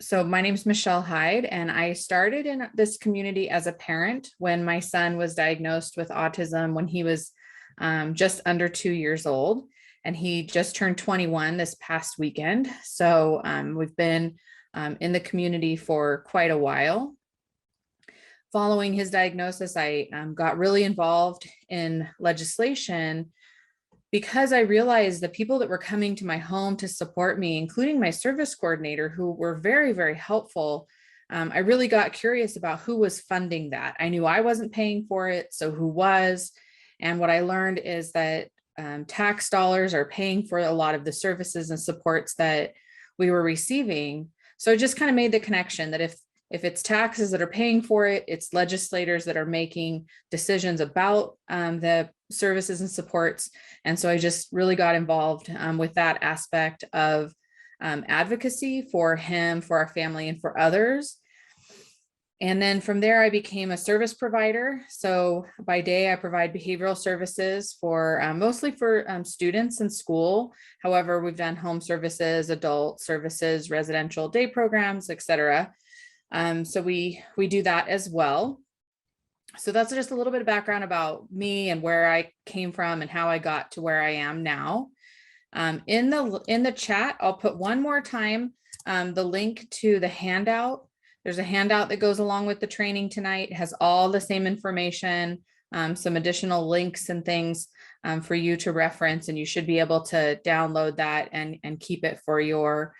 So my name is Michelle Hyde, and I started in this community as a parent when my son was diagnosed with autism when he was just under 2 years old, and he just turned 21 this past weekend. So we've been in the community for quite a while. Following his diagnosis, I got really involved in legislation because I realized the people that were coming to my home to support me, including my service coordinator, who were very, very helpful. I really got curious about who was funding that. I knew I wasn't paying for it, so who was? And what I learned is that tax dollars are paying for a lot of the services and supports that we were receiving. So I just kind of made the connection that if it's taxes that are paying for it, it's legislators that are making decisions about the services and supports. And so I just really got involved with that aspect of advocacy for him, for our family, and for others. And then from there, I became a service provider. So by day, I provide behavioral services for mostly for students in school. However, we've done home services, adult services, residential day programs, et cetera. So we do that as well. So that's just a little bit of background about me and where I came from and how I got to where I am now. In the chat, I'll put one more time the link to the handout. There's a handout that goes along with the training tonight. It has all the same information, some additional links and things for you to reference, and you should be able to download that and keep it for your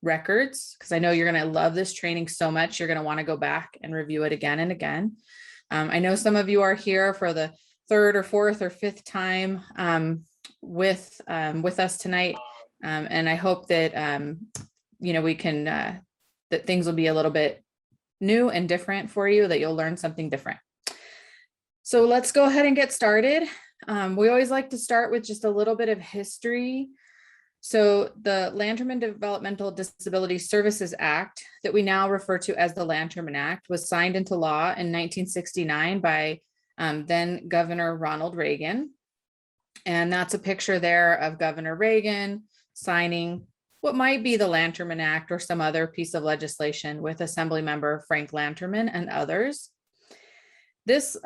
records, because I know you're going to love this training so much. You're going to want to go back and review it again and again. I know some of you are here for the third or fourth or fifth time with us tonight. And I hope that, we can, that things will be a little bit new and different for you, that you'll learn something different. So let's go ahead and get started. We always like to start with just a little bit of history. So the Lanterman Developmental Disability Services Act, that we now refer to as the Lanterman Act, was signed into law in 1969 by then Governor Ronald Reagan. And that's a picture there of Governor Reagan signing what might be the Lanterman Act or some other piece of legislation with Assembly Member Frank Lanterman and others. This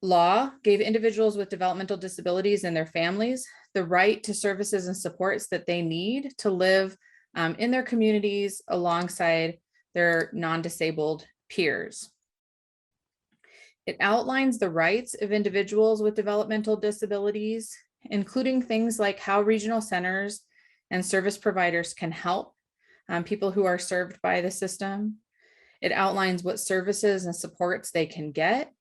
law gave individuals with developmental disabilities and their families the right to services and supports that they need to live in their communities alongside their non-disabled peers. It outlines the rights of individuals with developmental disabilities, including things like how regional centers and service providers can help people who are served by the system. It outlines what services and supports they can get.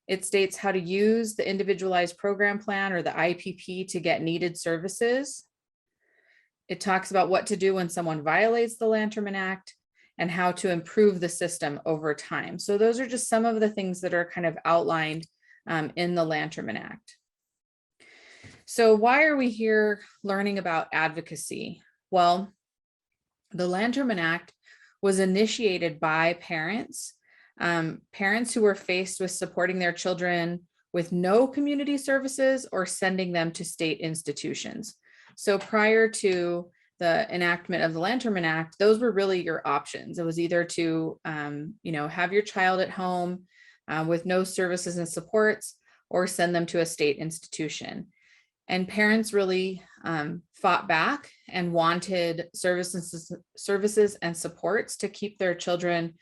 It states how to use the individualized program plan or the IPP to get needed services. It talks about what to do when someone violates the Lanterman Act and how to improve the system over time. So those are just some of the things that are kind of outlined in the Lanterman Act. So why are we here learning about advocacy? Well, the Lanterman Act was initiated by parents who were faced with supporting their children with no community services or sending them to state institutions. So prior to the enactment of the Lanterman Act, those were really your options. It was either to, have your child at home with no services and supports, or send them to a state institution. And parents really fought back and wanted services and supports to keep their children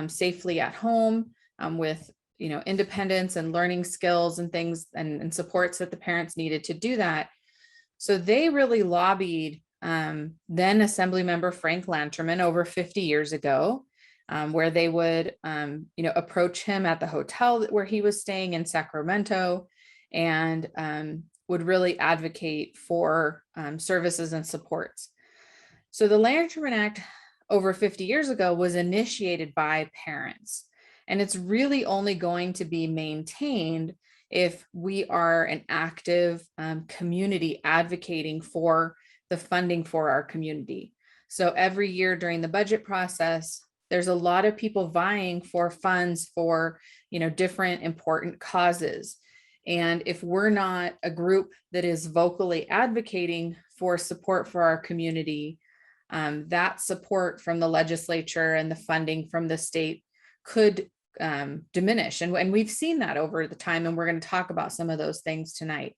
safely at home with independence and learning skills and things and supports that the parents needed to do that. So they really lobbied then Assemblymember Frank Lanterman over 50 years ago, where they would approach him at the hotel where he was staying in Sacramento, and would really advocate for services and supports. So the Lanterman Act over 50 years ago was initiated by parents, and it's really only going to be maintained if we are an active community advocating for the funding for our community. So every year during the budget process, there's a lot of people vying for funds for different important causes. And if we're not a group that is vocally advocating for support for our community, that support from the legislature and the funding from the state could diminish. And we've seen that over the time, and we're going to talk about some of those things tonight.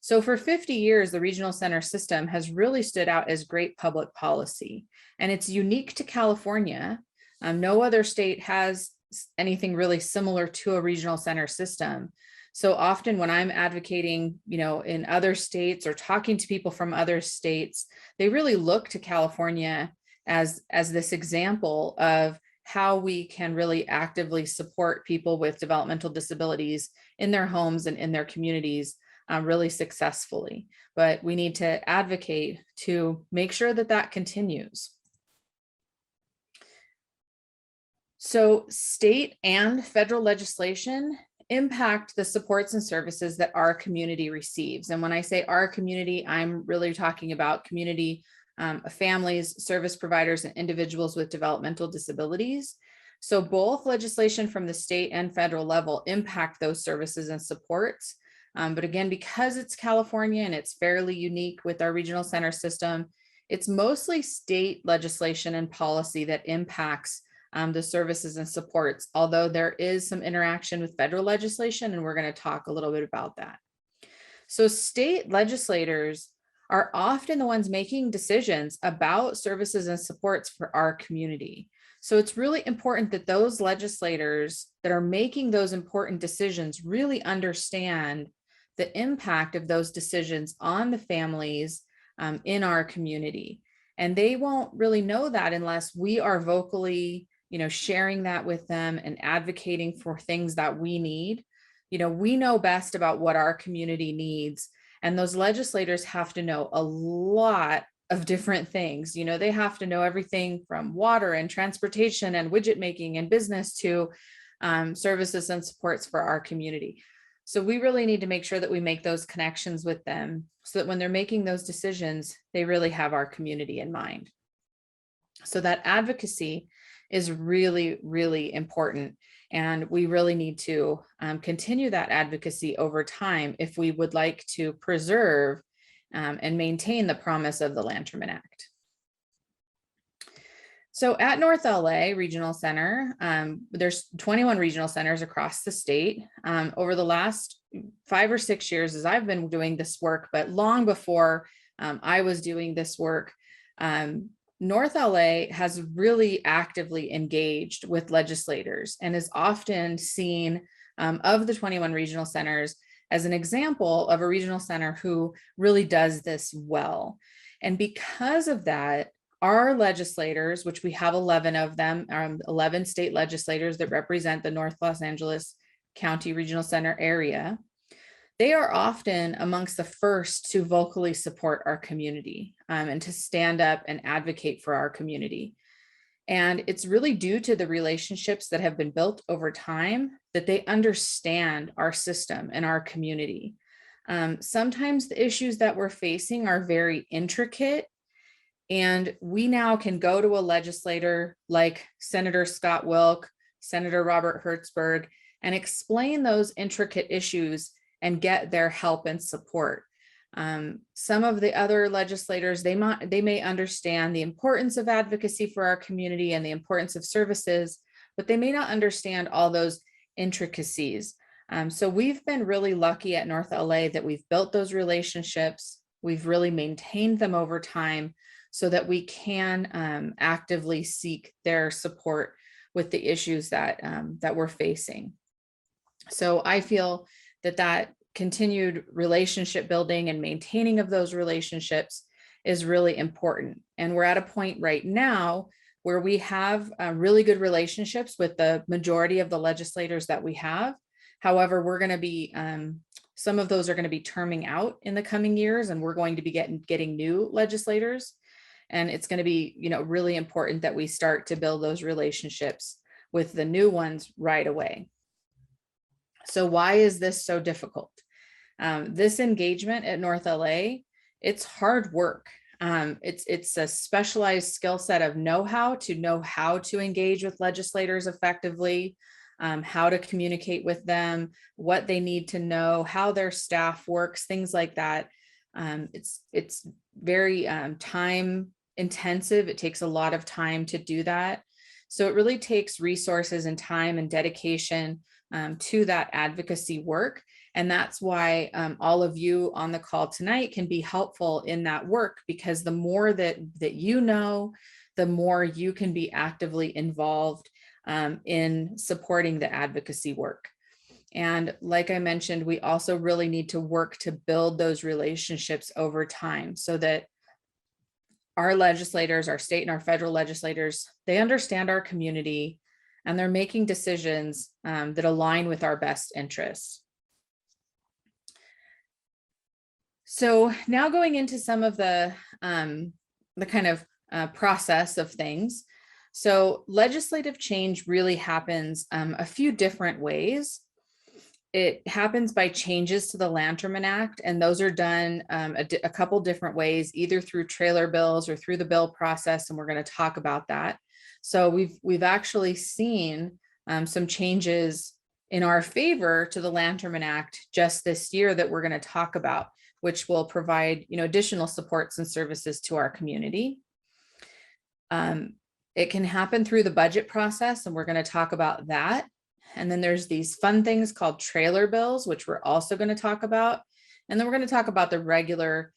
So for 50 years, the regional center system has really stood out as great public policy, and it's unique to California. No other state has anything really similar to a regional center system. So often when I'm advocating, in other states or talking to people from other states, they really look to California as this example of how we can really actively support people with developmental disabilities in their homes and in their communities really successfully. But we need to advocate to make sure that that continues. So state and federal legislation impact the supports and services that our community receives. And when I say our community, I'm really talking about community families, service providers, and individuals with developmental disabilities. So both legislation from the state and federal level impact those services and supports. But again, because it's California and it's fairly unique with our regional center system, it's mostly state legislation and policy that impacts the services and supports, although there is some interaction with federal legislation, and we're going to talk a little bit about that. So state legislators are often the ones making decisions about services and supports for our community. So it's really important that those legislators that are making those important decisions really understand the impact of those decisions on the families in our community. And they won't really know that unless we are vocally, sharing that with them and advocating for things that we need. We know best about what our community needs. And those legislators have to know a lot of different things. They have to know everything from water and transportation and widget making and business to services and supports for our community. So we really need to make sure that we make those connections with them so that when they're making those decisions, they really have our community in mind. So that advocacy is really, really important. And we really need to continue that advocacy over time if we would like to preserve and maintain the promise of the Lanterman Act. So at North LA Regional Center, there's 21 regional centers across the state. Over the last 5 or 6 years as I've been doing this work, but long before I was doing this work, North LA has really actively engaged with legislators and is often seen of the 21 regional centers as an example of a regional center who really does this well. And because of that, our legislators, which we have 11 of them, 11 state legislators that represent the North Los Angeles County Regional Center area, they are often amongst the first to vocally support our community and to stand up and advocate for our community. And it's really due to the relationships that have been built over time that they understand our system and our community. Sometimes the issues that we're facing are very intricate, and we now can go to a legislator like Senator Scott Wilk, Senator Robert Hertzberg, and explain those intricate issues and get their help and support. Some of the other legislators, they may understand the importance of advocacy for our community and the importance of services, but they may not understand all those intricacies. So we've been really lucky at North LA that we've built those relationships. We've really maintained them over time so that we can actively seek their support with the issues that we're facing. So I feel that continued relationship building and maintaining of those relationships is really important. And we're at a point right now where we have really good relationships with the majority of the legislators that we have. However, we're going to be, some of those are going to be terming out in the coming years, and we're going to be getting new legislators. And it's going to be, really important that we start to build those relationships with the new ones right away. So why is this so difficult? This engagement at North LA, it's hard work. It's a specialized skill set of know how to engage with legislators effectively, how to communicate with them, what they need to know, how their staff works, things like that. It's very time intensive. It takes a lot of time to do that. So it really takes resources and time and dedication to that advocacy work. And that's why all of you on the call tonight can be helpful in that work, because the more that you know, the more you can be actively involved in supporting the advocacy work. And like I mentioned, we also really need to work to build those relationships over time so that our legislators, our state and our federal legislators, they understand our community and they're making decisions that align with our best interests. So now going into some of the kind of process of things. So legislative change really happens a few different ways. It happens by changes to the Lanterman Act, and those are done a couple different ways, either through trailer bills or through the bill process, and we're going to talk about that. So we've actually seen some changes in our favor to the Lanterman Act just this year that we're going to talk about, which will provide additional supports and services to our community. It can happen through the budget process, and we're going to talk about that. And then there's these fun things called trailer bills, which we're also going to talk about. And then we're going to talk about the regular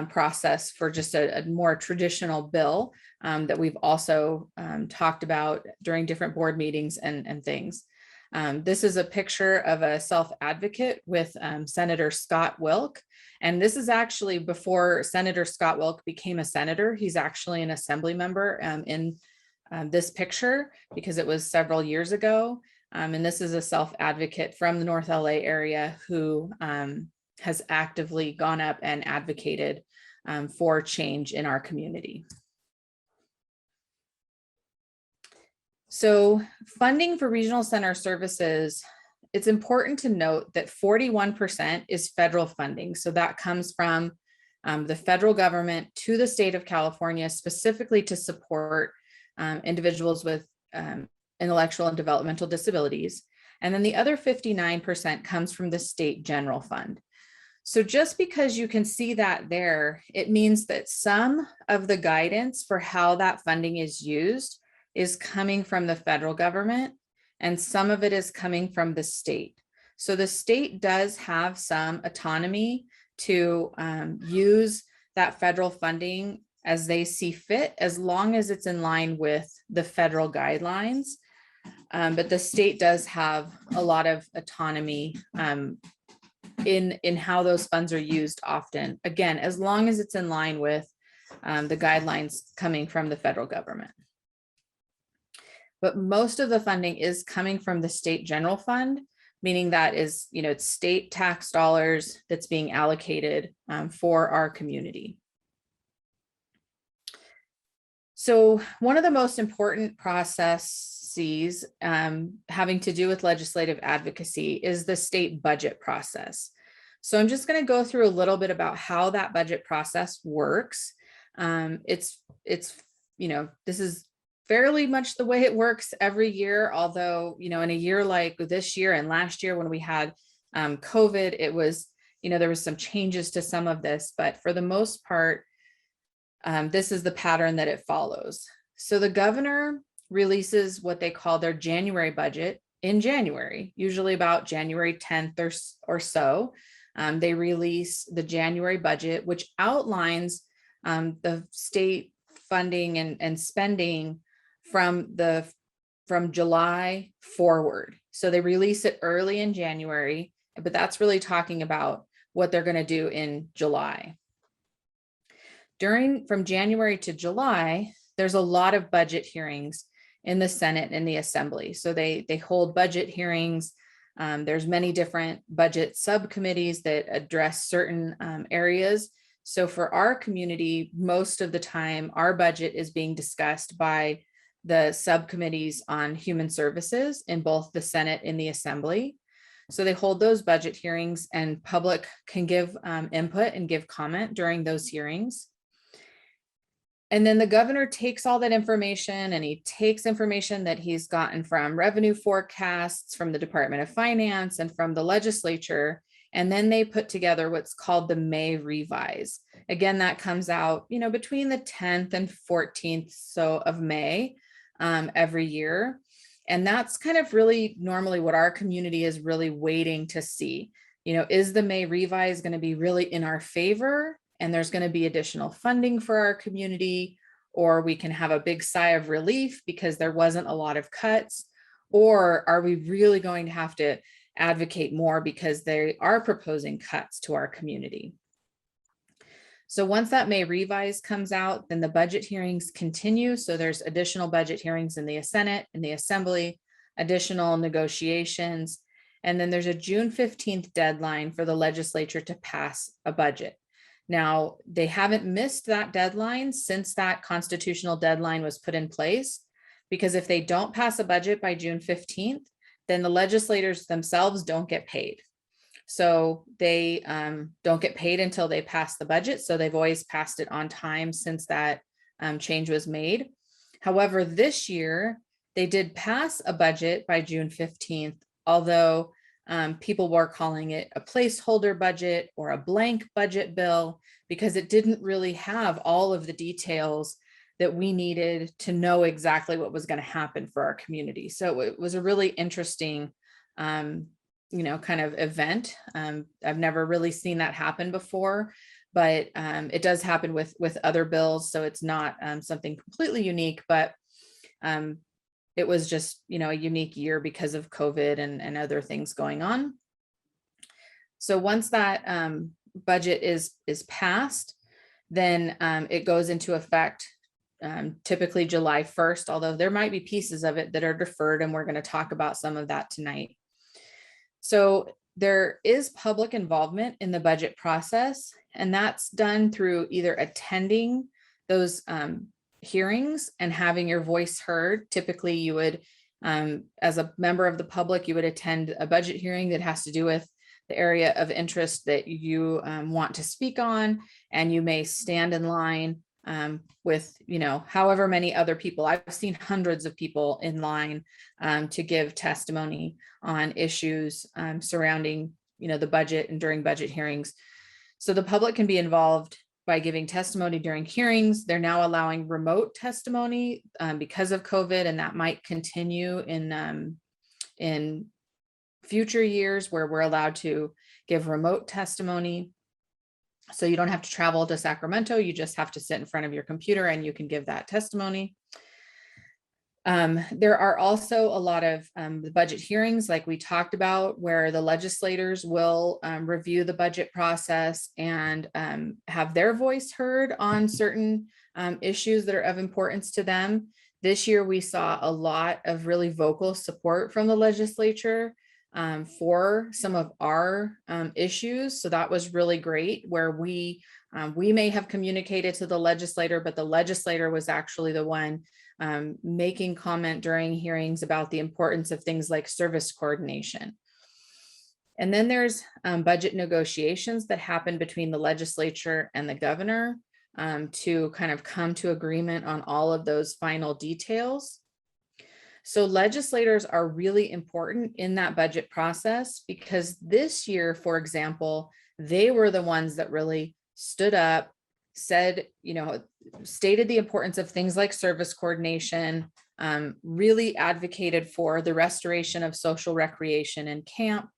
process for just a more traditional bill that we've also talked about during different board meetings and things. This is a picture of a self-advocate with Senator Scott Wilk. And this is actually before Senator Scott Wilk became a senator. He's actually an assembly member in this picture because it was several years ago. And this is a self-advocate from the North LA area who has actively gone up and advocated for change in our community. So funding for regional center services, it's important to note that 41% is federal funding. So that comes from the federal government to the state of California, specifically to support individuals with intellectual and developmental disabilities. And then the other 59% comes from the state general fund. So just because you can see that there, it means that some of the guidance for how that funding is used is coming from the federal government, and some of it is coming from the state. So the state does have some autonomy to use that federal funding as they see fit, as long as it's in line with the federal guidelines. But the state does have a lot of autonomy in how those funds are used often. Again, as long as it's in line with the guidelines coming from the federal government. But most of the funding is coming from the state general fund, meaning that is, it's state tax dollars that's being allocated for our community. So one of the most important processes having to do with legislative advocacy is the state budget process. So I'm just going to go through a little bit about how that budget process works. This is fairly much the way it works every year, although, in a year like this year and last year when we had COVID, it was, there was some changes to some of this, but for the most part, this is the pattern that it follows. So the governor releases what they call their January budget in January, usually about January 10th or so. They release the January budget, which outlines the state funding and spending from July forward. So they release it early in January, but that's really talking about what they're going to do in July. From January to July, there's a lot of budget hearings in the Senate and the Assembly. So they hold budget hearings. There's many different budget subcommittees that address certain areas. So for our community, most of the time, our budget is being discussed by the subcommittees on human services in both the Senate and the Assembly. So they hold those budget hearings, and public can give input and give comment during those hearings. And then the governor takes all that information, and he takes information that he's gotten from revenue forecasts, from the Department of Finance, and from the legislature, And then they put together what's called the May revise. Again, that comes out, between the 10th and 14th of May every year. And that's kind of really normally what our community is really waiting to see. Is the May revise going to be really in our favor, and there's going to be additional funding for our community, or we can have a big sigh of relief because there wasn't a lot of cuts? Or are we really going to have to advocate more because they are proposing cuts to our community? So once that May revise comes out, then the budget hearings continue. So there's additional budget hearings in the Senate, in the Assembly, additional negotiations, and then there's a June 15th deadline for the legislature to pass a budget. Now, they haven't missed that deadline since that constitutional deadline was put in place, because if they don't pass a budget by June 15th, then the legislators themselves don't get paid. So they don't get paid until they pass the budget. So they've always passed it on time since that change was made. However, this year, they did pass a budget by June 15th, although people were calling it a placeholder budget or a blank budget bill, because it didn't really have all of the details that we needed to know exactly what was going to happen for our community. So it was a really interesting, kind of event. I've never really seen that happen before, but it does happen with other bills. So it's not something completely unique, but it was just, a unique year because of COVID and other things going on. So once that budget is passed, then it goes into effect typically July 1st, although there might be pieces of it that are deferred, and we're going to talk about some of that tonight. So there is public involvement in the budget process, and that's done through either attending those hearings and having your voice heard. Typically, you would, as a member of the public, you would attend a budget hearing that has to do with the area of interest that you want to speak on, and you may stand in line with, however many other people. I've seen hundreds of people in line to give testimony on issues surrounding, the budget and during budget hearings. So the public can be involved by giving testimony during hearings. They're now allowing remote testimony because of COVID, and that might continue in future years where we're allowed to give remote testimony. So you don't have to travel to Sacramento, you just have to sit in front of your computer and you can give that testimony. There are also a lot of the budget hearings, like we talked about, where the legislators will review the budget process and have their voice heard on certain issues that are of importance to them. This year, we saw a lot of really vocal support from the legislature for some of our issues. So that was really great, where we may have communicated to the legislator, but the legislator was actually the one making comment during hearings about the importance of things like service coordination. And then there's budget negotiations that happen between the legislature and the governor to kind of come to agreement on all of those final details. So legislators are really important in that budget process, because this year, for example, they were the ones that really stood up, said, stated the importance of things like service coordination, really advocated for the restoration of social recreation and camp.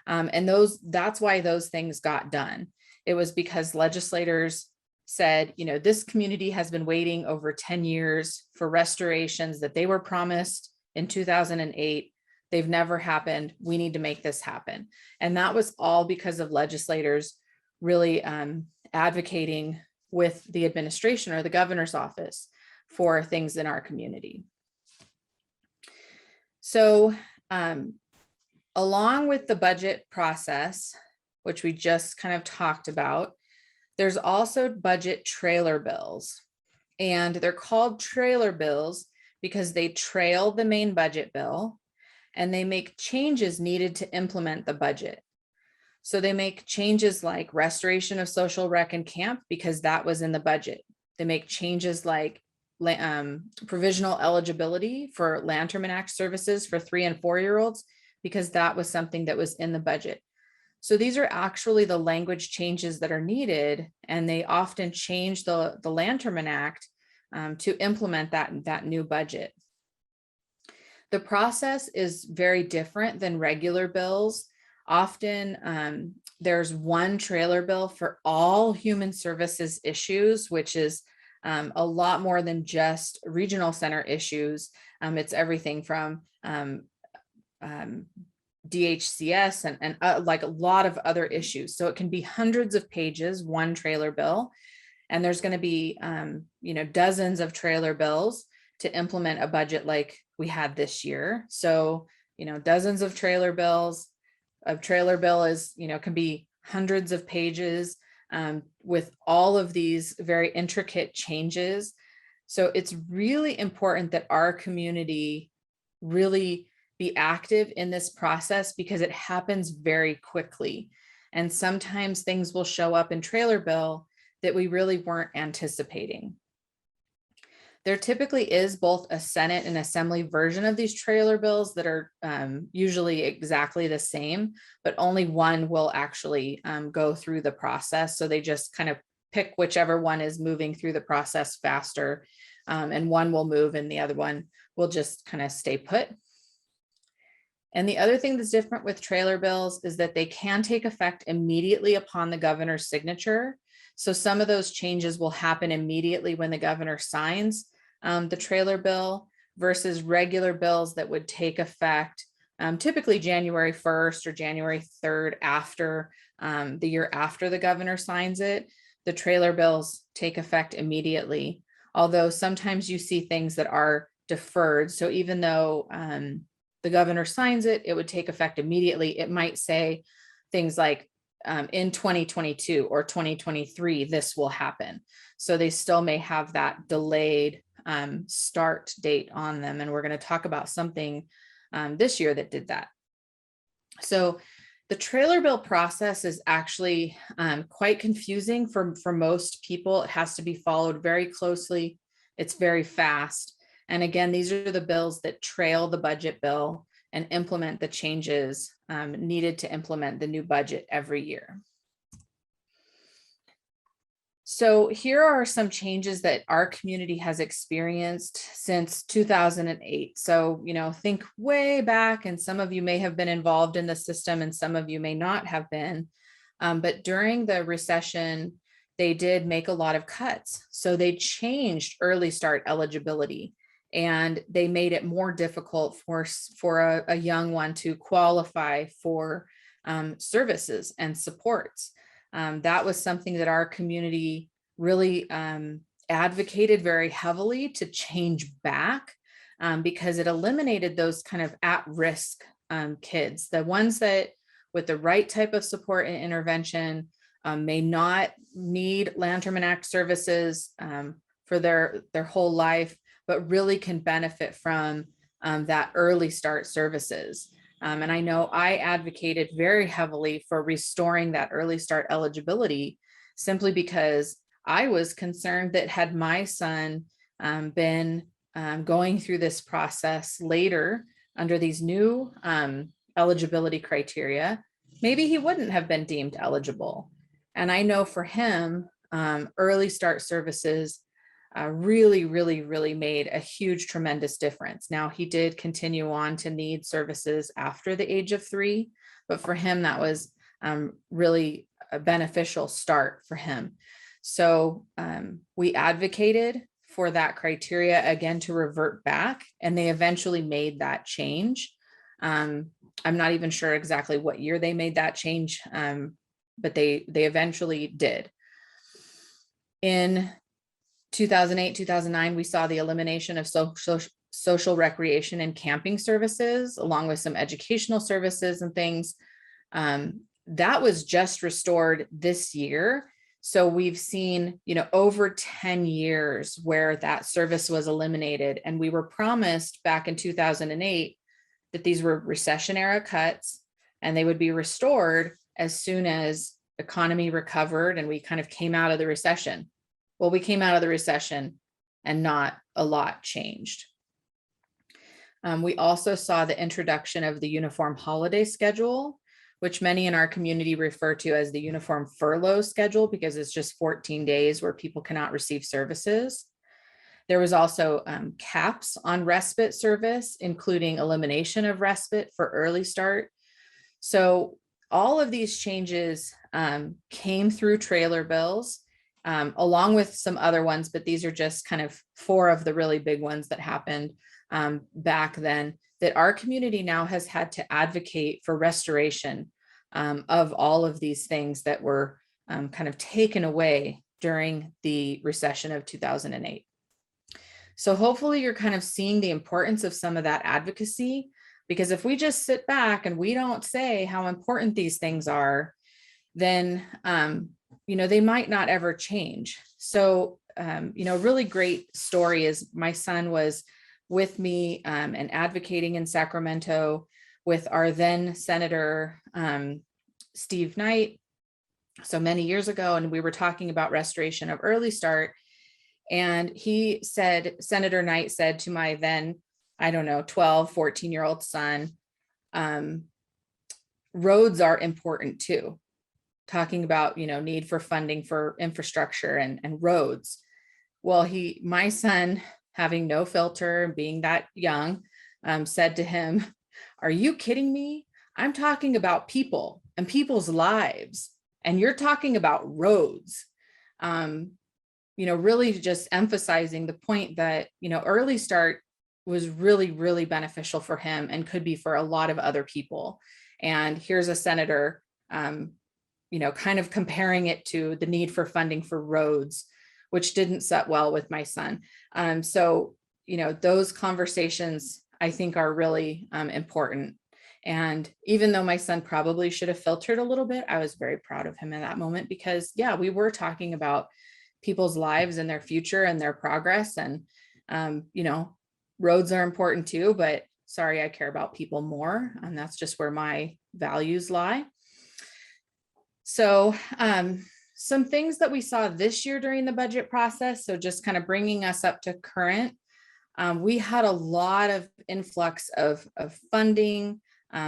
And that's why those things got done. It was because legislators said, this community has been waiting over 10 years for restorations that they were promised in 2008. They've never happened. We need to make this happen. And that was all because of legislators really advocating with the administration or the governor's office for things in our community. So along with the budget process, which we just kind of talked about, there's also budget trailer bills. And they're called trailer bills because they trail the main budget bill, and they make changes needed to implement the budget. So they make changes like restoration of social rec and camp, because that was in the budget. They make changes like provisional eligibility for Lanterman Act services for 3- and 4-year-olds, because that was something that was in the budget. So these are actually the language changes that are needed, and they often change the Lanterman Act to implement that new budget. The process is very different than regular bills. Often there's one trailer bill for all human services issues, which is a lot more than just regional center issues. It's everything from DHCS and like a lot of other issues. So it can be hundreds of pages, one trailer bill, and there's going to be dozens of trailer bills to implement a budget like we had this year. So dozens of trailer bills. A trailer bill is can be hundreds of pages with all of these very intricate changes. So it's really important that our community really be active in this process, because it happens very quickly. And sometimes things will show up in trailer bill that we really weren't anticipating. There typically is both a Senate and Assembly version of these trailer bills that are usually exactly the same, but only one will actually go through the process. So they just kind of pick whichever one is moving through the process faster, and one will move and the other one will just kind of stay put. And the other thing that's different with trailer bills is that they can take effect immediately upon the governor's signature. So some of those changes will happen immediately when the governor signs the trailer bill, versus regular bills that would take effect typically January 1st or January 3rd after the year after the governor signs it. The trailer bills take effect immediately, although sometimes you see things that are deferred. So even though the governor signs it, it would take effect immediately. It might say things like in 2022 or 2023, this will happen. So they still may have that delayed start date on them. And we're going to talk about something this year that did that. So the trailer bill process is actually quite confusing for most people. It has to be followed very closely. It's very fast. And again, these are the bills that trail the budget bill and implement the changes needed to implement the new budget every year. So here are some changes that our community has experienced since 2008. So, think way back, and some of you may have been involved in the system and some of you may not have been. But during the recession, they did make a lot of cuts. So they changed early start eligibility, and they made it more difficult for a young one to qualify for services and supports. That was something that our community really advocated very heavily to change back, because it eliminated those kind of at-risk kids, the ones that with the right type of support and intervention may not need Lanterman Act services for their whole life, but really can benefit from that early start services. And I know I advocated very heavily for restoring that early start eligibility, simply because I was concerned that had my son been going through this process later under these new eligibility criteria, maybe he wouldn't have been deemed eligible. And I know for him, early start services really made a huge, tremendous difference. Now, he did continue on to need services after the age of 3, but for him, that was really a beneficial start for him. So we advocated for that criteria again to revert back, and they eventually made that change. I'm not even sure exactly what year they made that change, but they eventually did. In 2008, 2009, we saw the elimination of social recreation and camping services, along with some educational services and things. That was just restored this year. So we've seen, over 10 years where that service was eliminated. And we were promised back in 2008 that these were recession era cuts and they would be restored as soon as economy recovered and we kind of came out of the recession. Well, we came out of the recession and not a lot changed. We also saw the introduction of the uniform holiday schedule, which many in our community refer to as the uniform furlough schedule because it's just 14 days where people cannot receive services. There was also caps on respite service, including elimination of respite for early start. So all of these changes came through trailer bills, along with some other ones, but these are just kind of 4 of the really big ones that happened back then, that our community now has had to advocate for restoration of all of these things that were kind of taken away during the recession of 2008. So hopefully you're kind of seeing the importance of some of that advocacy, because if we just sit back and we don't say how important these things are, then, they might not ever change. So, a really great story is my son was with me and advocating in Sacramento with our then Senator Steve Knight, so many years ago, and we were talking about restoration of early start. And he said, Senator Knight said to my then, 12, 14-year-old son, roads are important too. Talking about, need for funding for infrastructure and roads. Well, my son, having no filter and being that young, said to him, "Are you kidding me? I'm talking about people and people's lives, and you're talking about roads." Really just emphasizing the point that, early start was really, really beneficial for him and could be for a lot of other people. And here's a senator, kind of comparing it to the need for funding for roads, which didn't set well with my son. So, those conversations I think are really important. And even though my son probably should have filtered a little bit, I was very proud of him in that moment because, yeah, we were talking about people's lives and their future and their progress. And, roads are important too, but sorry, I care about people more. And that's just where my values lie. So some things that we saw this year during the budget process, so just kind of bringing us up to current, we had a lot of influx of funding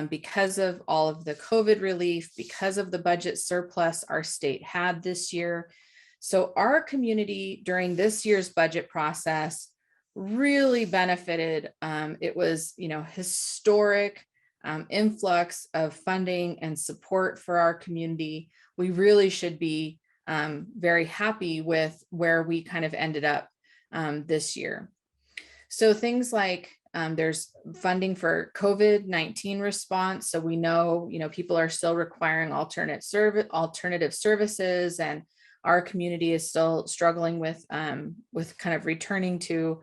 because of all of the COVID relief, because of the budget surplus our state had this year. So our community during this year's budget process really benefited. It was, historic influx of funding and support for our community. We really should be very happy with where we kind of ended up this year. So things like there's funding for COVID-19 response. So we know, people are still requiring alternative services, and our community is still struggling with kind of returning to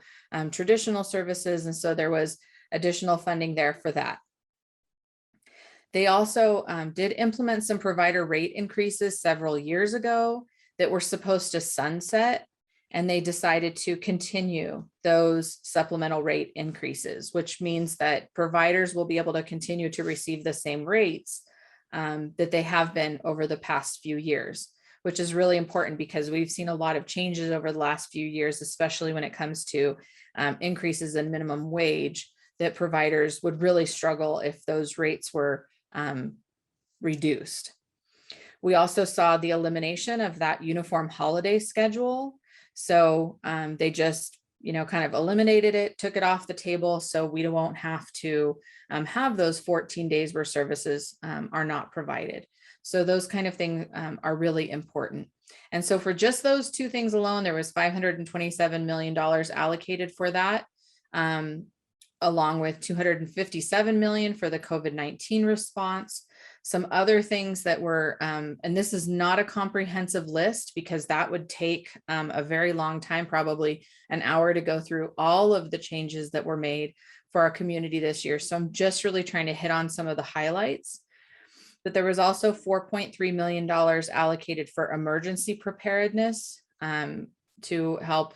traditional services. And so there was additional funding there for that. They also did implement some provider rate increases several years ago that were supposed to sunset, and they decided to continue those supplemental rate increases, which means that providers will be able to continue to receive the same rates that they have been over the past few years, which is really important because we've seen a lot of changes over the last few years, especially when it comes to increases in minimum wage, that providers would really struggle if those rates were reduced. We also saw the elimination of that uniform holiday schedule. So they just, kind of eliminated it, took it off the table, so we won't have to have those 14 days where services are not provided. So those kind of things are really important. And so for just those two things alone, there was $527 million allocated for that, along with $257 million for the COVID-19 response. Some other things that were, and this is not a comprehensive list because that would take a very long time, probably an hour, to go through all of the changes that were made for our community this year. So I'm just really trying to hit on some of the highlights. But there was also $4.3 million allocated for emergency preparedness to help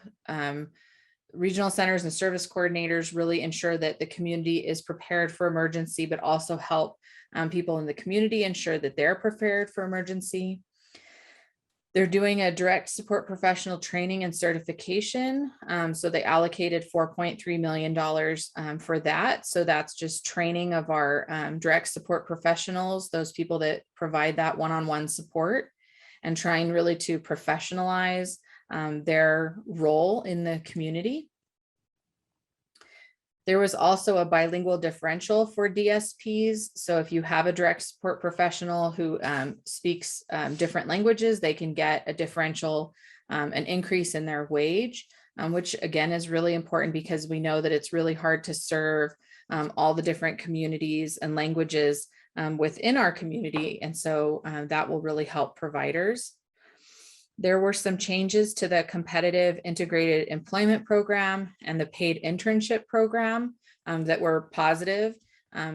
regional centers and service coordinators really ensure that the community is prepared for emergency, but also help people in the community ensure that they're prepared for emergency. They're doing a direct support professional training and certification. So they allocated $4.3 million for that. So that's just training of our direct support professionals, those people that provide that one-on-one support, and trying really to professionalize their role in the community. There was also a bilingual differential for DSPs. So if you have a direct support professional who speaks different languages, they can get a differential, an increase in their wage, which again is really important because we know that it's really hard to serve all the different communities and languages within our community. And so that will really help providers. There were some changes to the competitive integrated employment program and the paid internship program that were positive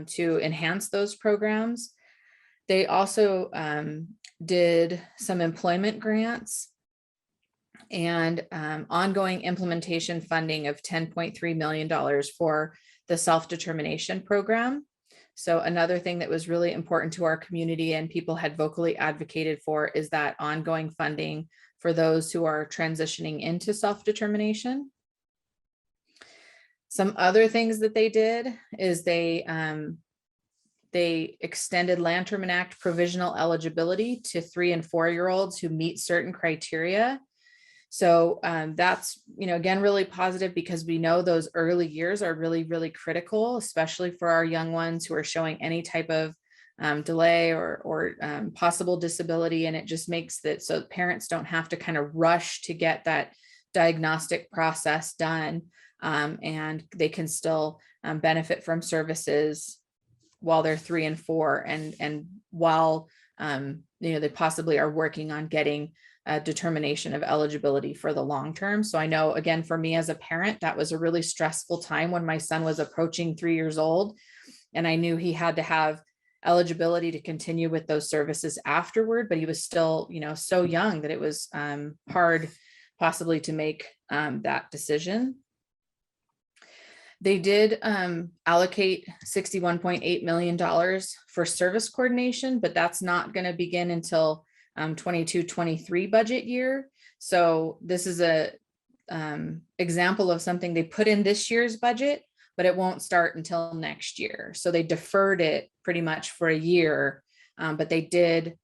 to enhance those programs. They also did some employment grants and ongoing implementation funding of $10.3 million for the self-determination program. So another thing that was really important to our community and people had vocally advocated for is that ongoing funding for those who are transitioning into self-determination. Some other things that they did is they extended Lanterman Act provisional eligibility to 3- and 4-year-olds who meet certain criteria. So that's, again, really positive because we know those early years are really, really critical, especially for our young ones who are showing any type of delay or possible disability. And it just makes that so parents don't have to kind of rush to get that diagnostic process done. And they can still benefit from services while they're 3 and 4 and while they possibly are working on getting a determination of eligibility for the long term. So I know, again, for me as a parent, that was a really stressful time when my son was approaching 3 years old. And I knew he had to have eligibility to continue with those services afterward, but he was still, so young that it was hard possibly to make that decision. They did allocate $61.8 million for service coordination, but that's not going to begin until 22-23 budget year. So this is a example of something they put in this year's budget, but it won't start until next year. So they deferred it pretty much for a year, but they did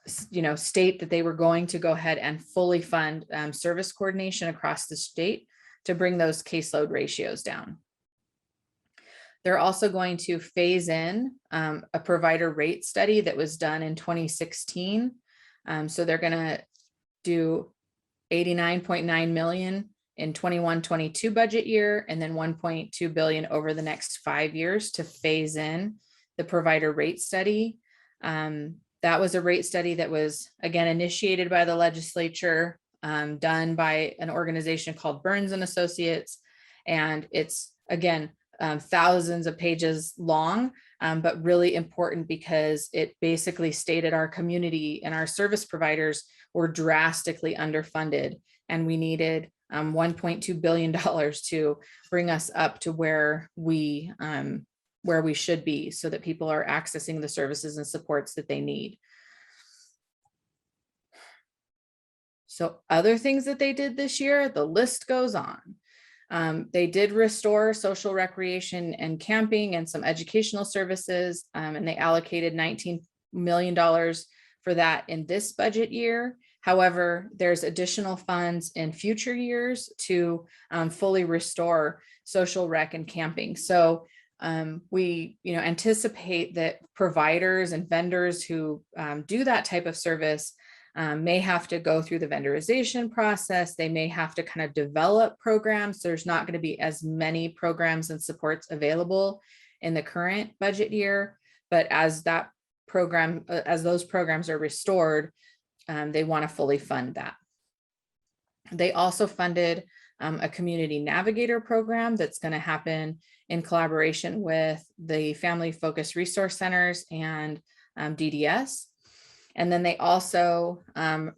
state that they were going to go ahead and fully fund service coordination across the state to bring those caseload ratios down. They're also going to phase in a provider rate study that was done in 2016. So they're going to do $89.9 million in 21-22 budget year, and then $1.2 billion over the next 5 years to phase in the provider rate study. That was a rate study that was, again, initiated by the legislature, done by an organization called Burns and Associates. And it's, again, thousands of pages long, but really important because it basically stated our community and our service providers were drastically underfunded, and we needed $1.2 billion to bring us up to where we should be so that people are accessing the services and supports that they need. So other things that they did this year, the list goes on. They did restore social recreation and camping and some educational services, and they allocated $19 million for that in this budget year. However, there's additional funds in future years to fully restore social rec and camping. So we anticipate that providers and vendors who do that type of service may have to go through the vendorization process. They may have to kind of develop programs. There's not going to be as many programs and supports available in the current budget year, but as those programs are restored, they want to fully fund that. They also funded a community navigator program that's going to happen in collaboration with the Family Focused Resource Centers and DDS. And then they also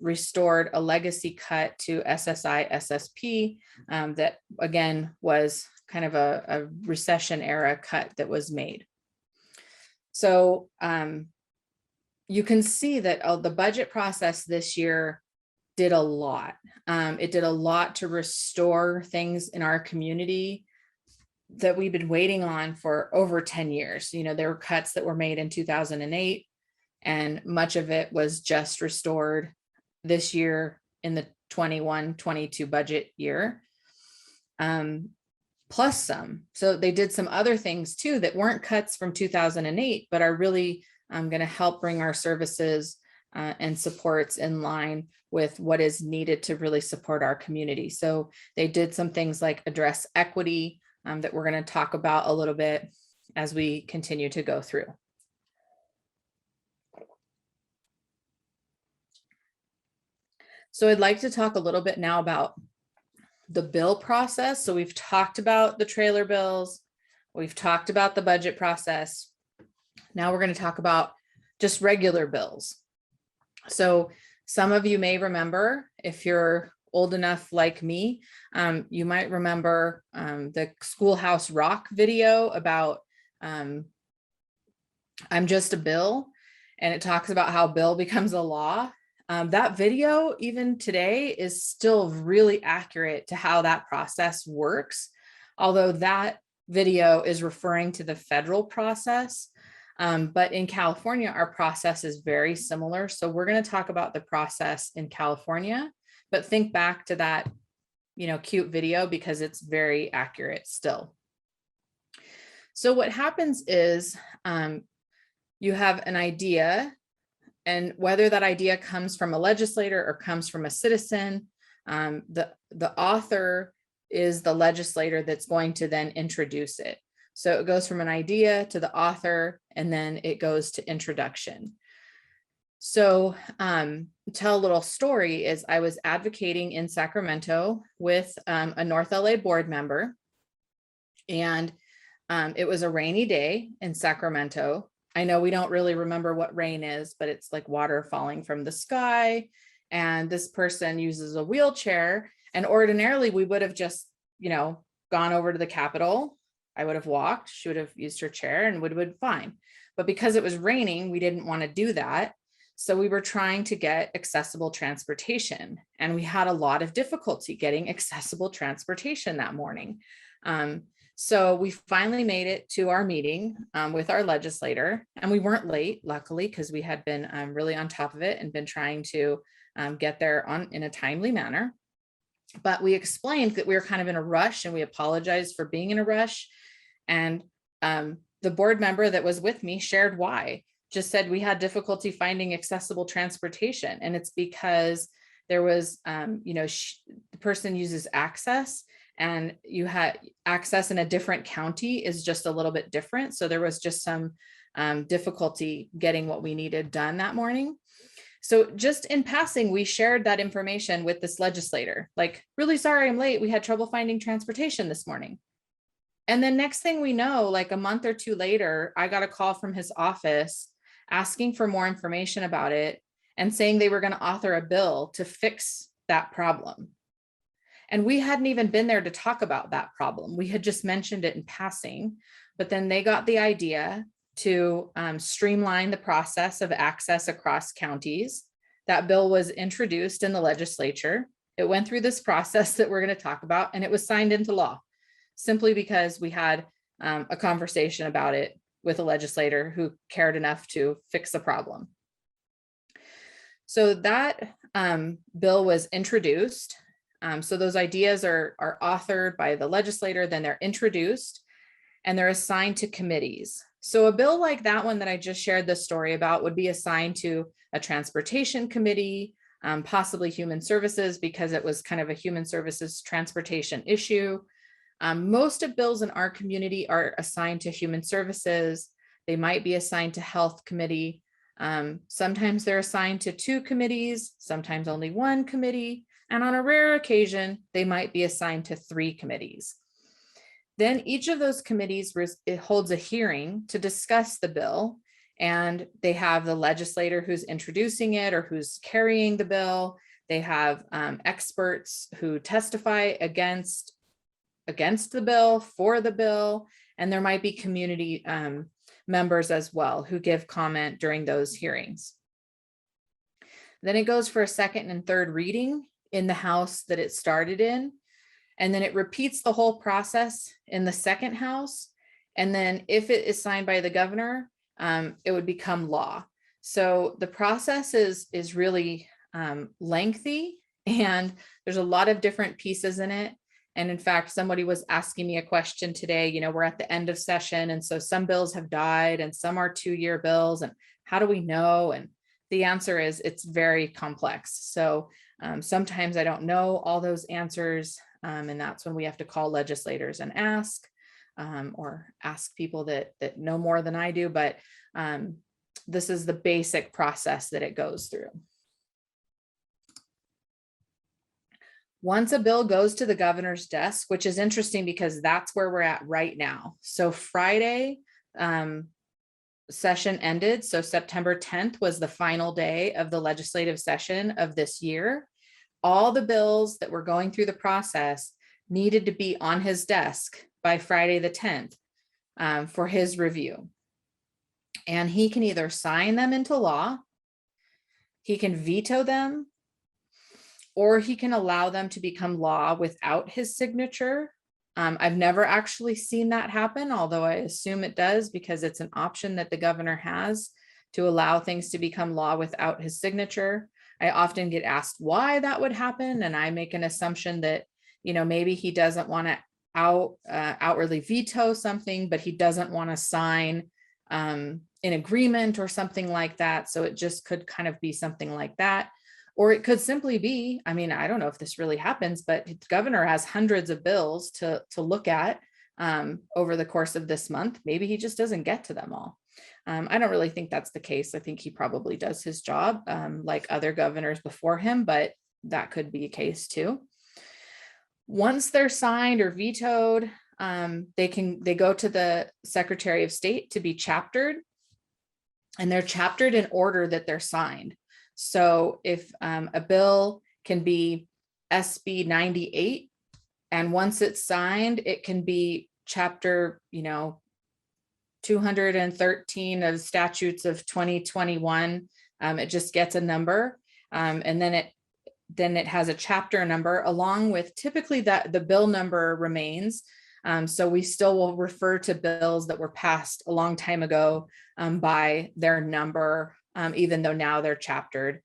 restored a legacy cut to SSI SSP that, again, was kind of a recession era cut that was made. So you can see that the budget process this year did a lot. It did a lot to restore things in our community that we've been waiting on for over 10 years. You know, there were cuts that were made in 2008, and much of it was just restored this year in the 21-22 budget year. Plus some. So they did some other things too that weren't cuts from 2008, but are really going to help bring our services and supports in line with what is needed to really support our community. So they did some things like address equity that we're going to talk about a little bit as we continue to go through. So I'd like to talk a little bit now about the bill process. So we've talked about the trailer bills, we've talked about the budget process. Now we're going to talk about just regular bills. So some of you may remember, if you're old enough like me, you might remember the Schoolhouse Rock video about I'm Just a Bill, and it talks about how bill becomes a law. That video, even today, is still really accurate to how that process works, although that video is referring to the federal process. But in California, our process is very similar. So we're going to talk about the process in California, but think back to that, you know, cute video because it's very accurate still. So what happens is you have an idea, and whether that idea comes from a legislator or comes from a citizen, the author is the legislator that's going to then introduce it. So it goes from an idea to the author, and then it goes to introduction. So tell a little story is I was advocating in Sacramento with a North LA board member, and it was a rainy day in Sacramento. I know we don't really remember what rain is, but it's like water falling from the sky. And this person uses a wheelchair, and ordinarily we would have just, you know, gone over to the Capitol. I would have walked, she would have used her chair and would have been fine. But because it was raining, we didn't want to do that. So we were trying to get accessible transportation, and we had a lot of difficulty getting accessible transportation that morning. So we finally made it to our meeting with our legislator, and we weren't late, luckily, because we had been really on top of it and been trying to get there in a timely manner. But we explained that we were kind of in a rush, and we apologized for being in a rush. And the board member that was with me shared why, just said we had difficulty finding accessible transportation. And it's because there was, you know, the person uses access, and you had access in a different county is just a little bit different. So there was just some difficulty getting what we needed done that morning. So just in passing, we shared that information with this legislator, like, really sorry I'm late. We had trouble finding transportation this morning. And then next thing we know, like a month or two later, I got a call from his office asking for more information about it and saying they were going to author a bill to fix that problem. And we hadn't even been there to talk about that problem. We had just mentioned it in passing, but then they got the idea to streamline the process of access across counties. That bill was introduced in the legislature. It went through this process that we're going to talk about, and it was signed into law simply because we had a conversation about it with a legislator who cared enough to fix the problem. So that bill was introduced. So those ideas are authored by the legislator, then they're introduced, and they're assigned to committees. So a bill like that one that I just shared the story about would be assigned to a transportation committee, possibly human services, because it was kind of a human services transportation issue. Most of bills in our community are assigned to human services. They might be assigned to health committee. Sometimes they're assigned to 2 committees, sometimes only 1 committee. And on a rare occasion, they might be assigned to 3 committees. Then each of those committees holds a hearing to discuss the bill, and they have the legislator who's introducing it or who's carrying the bill. They have experts who testify against the bill, for the bill, and there might be community members as well who give comment during those hearings. Then it goes for a second and third reading in the House that it started in. And then it repeats the whole process in the second House. And then if it is signed by the governor, it would become law. So the process is really lengthy, and there's a lot of different pieces in it. And in fact, somebody was asking me a question today, we're at the end of session. And so some bills have died and some are 2-year bills. And how do we know? And the answer is it's very complex. So sometimes I don't know all those answers. And that's when we have to call legislators and ask, or ask people that know more than I do. But this is the basic process that it goes through. Once a bill goes to the governor's desk, which is interesting because that's where we're at right now. So Friday, session ended. So September 10th was the final day of the legislative session of this year. All the bills that were going through the process needed to be on his desk by Friday the 10th for his review. And he can either sign them into law, he can veto them, or he can allow them to become law without his signature. I've never actually seen that happen, although I assume it does because it's an option that the governor has to allow things to become law without his signature. I often get asked why that would happen, and I make an assumption that, maybe he doesn't want to outwardly veto something, but he doesn't want to sign an agreement or something like that. So it just could kind of be something like that. Or it could simply be, I don't know if this really happens, but the governor has hundreds of bills to look at over the course of this month. Maybe he just doesn't get to them all. I don't really think that's the case. I think he probably does his job like other governors before him, but that could be a case too. Once they're signed or vetoed, they go to the Secretary of State to be chaptered, and they're chaptered in order that they're signed. So if a bill can be SB 98, and once it's signed, it can be chapter, 213 of statutes of 2021. It just gets a number, and then it has a chapter number along with typically that the bill number remains. So we still will refer to bills that were passed a long time ago by their number, even though now they're chaptered.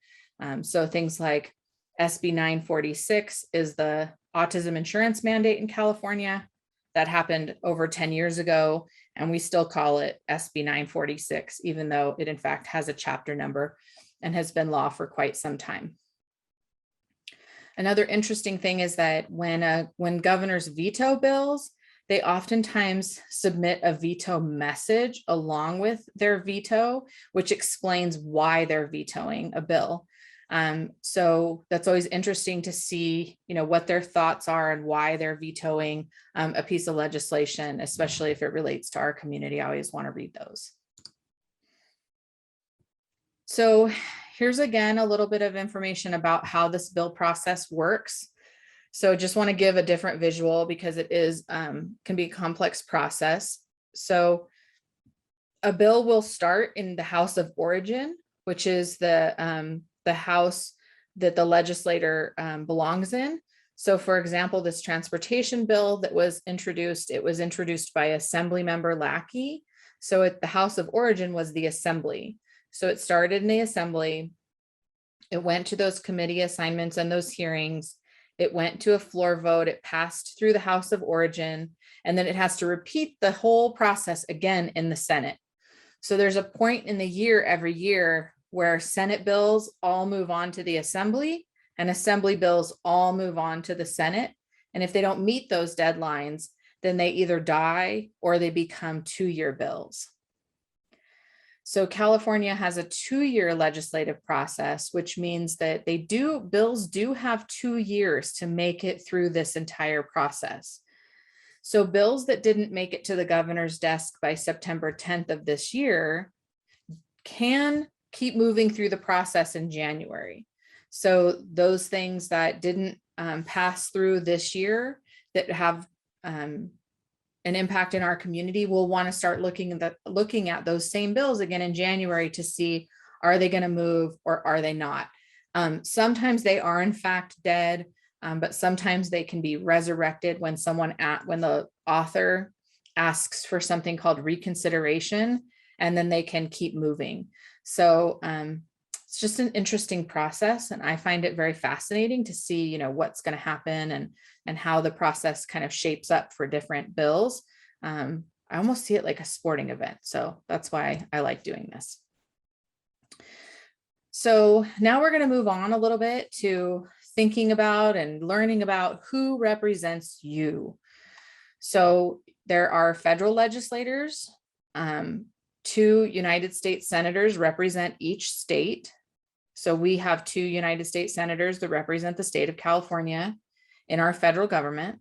So things like SB 946 is the autism insurance mandate in California. That happened over 10 years ago, and we still call it SB 946, even though it in fact has a chapter number and has been law for quite some time. Another interesting thing is that when governors veto bills, they oftentimes submit a veto message along with their veto, which explains why they're vetoing a bill. So that's always interesting to see, what their thoughts are and why they're vetoing a piece of legislation, especially if it relates to our community. I always want to read those. So here's again a little bit of information about how this bill process works. So just want to give a different visual because it is can be a complex process. So a bill will start in the House of Origin, which is the house that the legislator belongs in. So for example, this transportation bill that was introduced, it was introduced by Assembly Member Lackey. So at the House of Origin was the Assembly. So it started in the Assembly. It went to those committee assignments and those hearings. It went to a floor vote. It passed through the House of Origin, and then it has to repeat the whole process again in the Senate. So there's a point in the year every year where Senate bills all move on to the Assembly and Assembly bills all move on to the Senate. And if they don't meet those deadlines, then they either die or they become 2-year bills. So California has a 2-year legislative process, which means that bills do have 2 years to make it through this entire process. So bills that didn't make it to the governor's desk by September 10th of this year can keep moving through the process in January. So those things that didn't pass through this year that have an impact in our community, we'll want to start looking at those same bills again in January to see, are they going to move or are they not? Sometimes they are in fact dead, but sometimes they can be resurrected when when the author asks for something called reconsideration, and then they can keep moving. So it's just an interesting process, and I find it very fascinating to see, you know, what's going to happen and how the process kind of shapes up for different bills. I almost see it like a sporting event, so that's why I like doing this. So now we're going to move on a little bit to thinking about and learning about who represents you. So there are federal legislators. 2 United States senators represent each state. So we have 2 United States senators that represent the state of California in our federal government.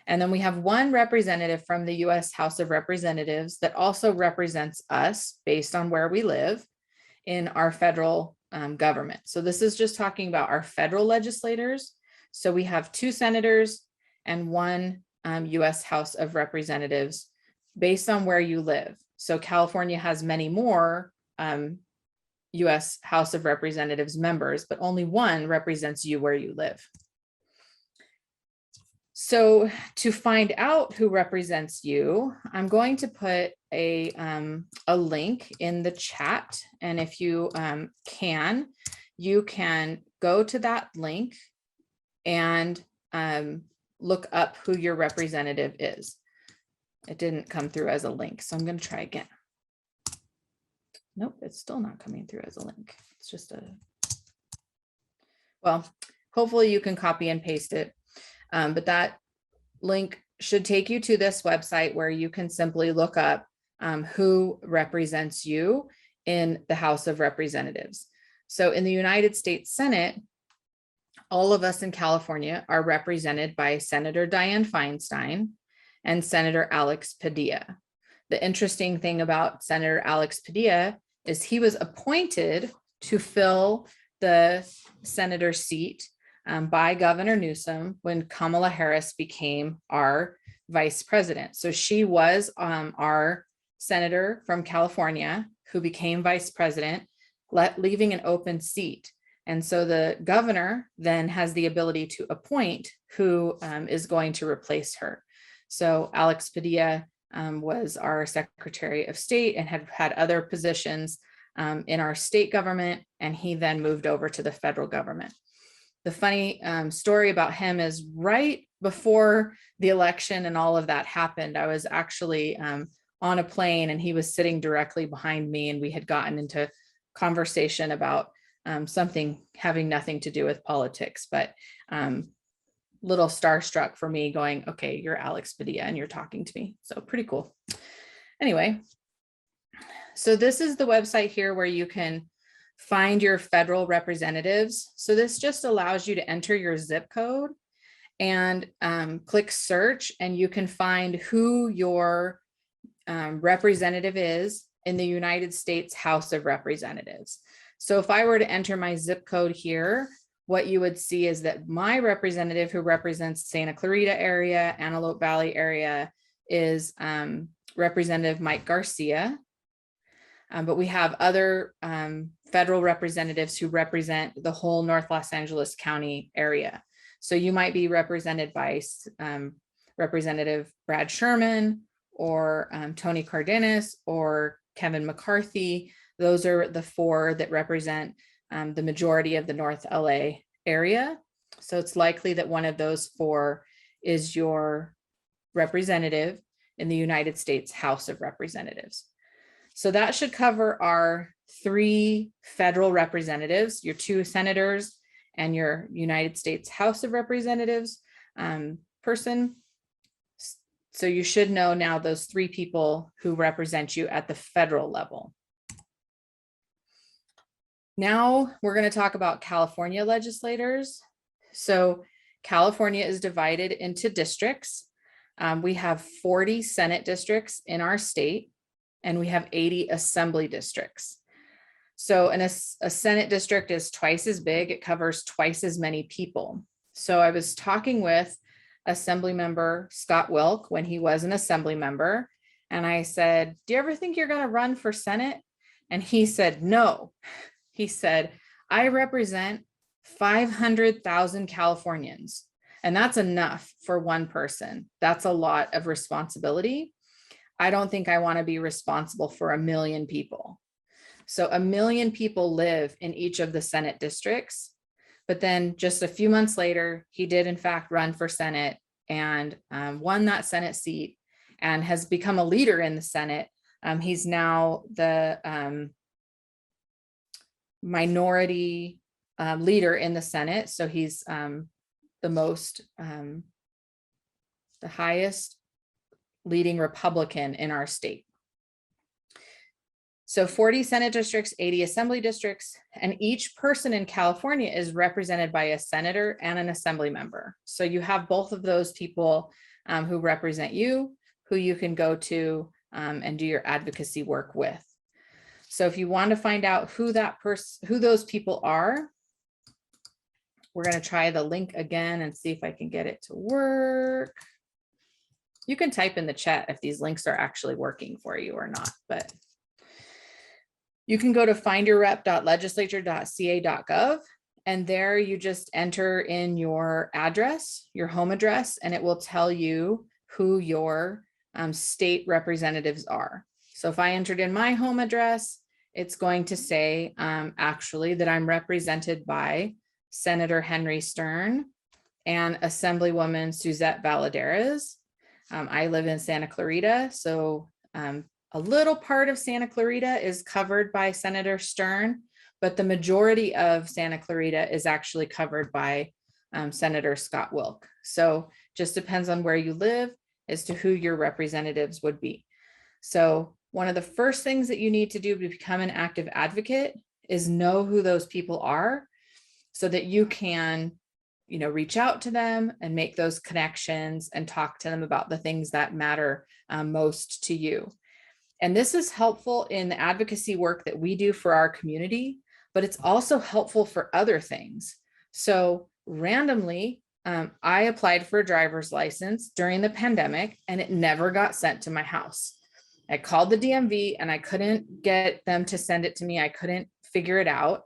And then we have 1 representative from the US House of Representatives that also represents us based on where we live in our federal government. So this is just talking about our federal legislators. So we have 2 senators and 1 US House of Representatives based on where you live. So California has many more US House of Representatives members, but only 1 represents you where you live. So to find out who represents you, I'm going to put a link in the chat. And if you you can go to that link and look up who your representative is. It didn't come through as a link, so I'm going to try again. Nope, it's still not coming through as a link. It's just well, hopefully you can copy and paste it. But that link should take you to this website where you can simply look up who represents you in the House of Representatives. So in the United States Senate, all of us in California are represented by Senator Dianne Feinstein and Senator Alex Padilla. The interesting thing about Senator Alex Padilla is he was appointed to fill the senator seat by Governor Newsom when Kamala Harris became our vice president. So she was our senator from California who became vice president, leaving an open seat. And so the governor then has the ability to appoint who is going to replace her. So Alex Padilla was our Secretary of State and had other positions in our state government, and he then moved over to the federal government. The funny story about him is right before the election and all of that happened, I was actually on a plane and he was sitting directly behind me, and we had gotten into conversation about something having nothing to do with politics, but little starstruck for me going, okay, you're Alex Padilla and you're talking to me. So pretty cool. Anyway, so this is the website here where you can find your federal representatives. So this just allows you to enter your zip code and click search, and you can find who your representative is in the United States House of Representatives. So if I were to enter my zip code here, what you would see is that my representative who represents Santa Clarita area, Antelope Valley area is Representative Mike Garcia. But we have other federal representatives who represent the whole North Los Angeles County area. So you might be represented by Representative Brad Sherman or Tony Cardenas or Kevin McCarthy. Those are the 4 that represent the majority of the North LA area. So it's likely that one of those 4 is your representative in the United States House of Representatives. So that should cover our 3 federal representatives, your 2 senators and your United States House of Representatives person. So you should know now those 3 people who represent you at the federal level. Now we're going to talk about California legislators. So California is divided into districts. We have 40 Senate districts in our state, and we have 80 assembly districts. So a Senate district is twice as big. It covers twice as many people. So I was talking with Assembly Member Scott Wilk when he was an Assembly member. And I said, do you ever think you're going to run for Senate? And he said, no. He said, I represent 500,000 Californians. And that's enough for one person. That's a lot of responsibility. I don't think I want to be responsible for 1 million people. So 1 million people live in each of the Senate districts. But then just a few months later, he did in fact run for Senate and won that Senate seat and has become a leader in the Senate. He's now the minority leader in the Senate. So he's the highest leading Republican in our state. So 40 Senate districts, 80 Assembly districts, and each person in California is represented by a senator and an Assembly member. So you have both of those people who represent you, who you can go to and do your advocacy work with. So if you want to find out who those people are, we're going to try the link again and see if I can get it to work. You can type in the chat if these links are actually working for you or not, but you can go to findyourrep.legislature.ca.gov, and there you just enter in your address, your home address, and it will tell you who your state representatives are. So if I entered in my home address, it's going to say actually that I'm represented by Senator Henry Stern and Assemblywoman Suzette Valadares. I live in Santa Clarita, so a little part of Santa Clarita is covered by Senator Stern, but the majority of Santa Clarita is actually covered by Senator Scott Wilk. So just depends on where you live as to who your representatives would be. So one of the first things that you need to do to become an active advocate is know who those people are so that you can, reach out to them and make those connections and talk to them about the things that matter most to you. And this is helpful in the advocacy work that we do for our community, but it's also helpful for other things. So randomly, I applied for a driver's license during the pandemic and it never got sent to my house. I called the DMV and I couldn't get them to send it to me. I couldn't figure it out.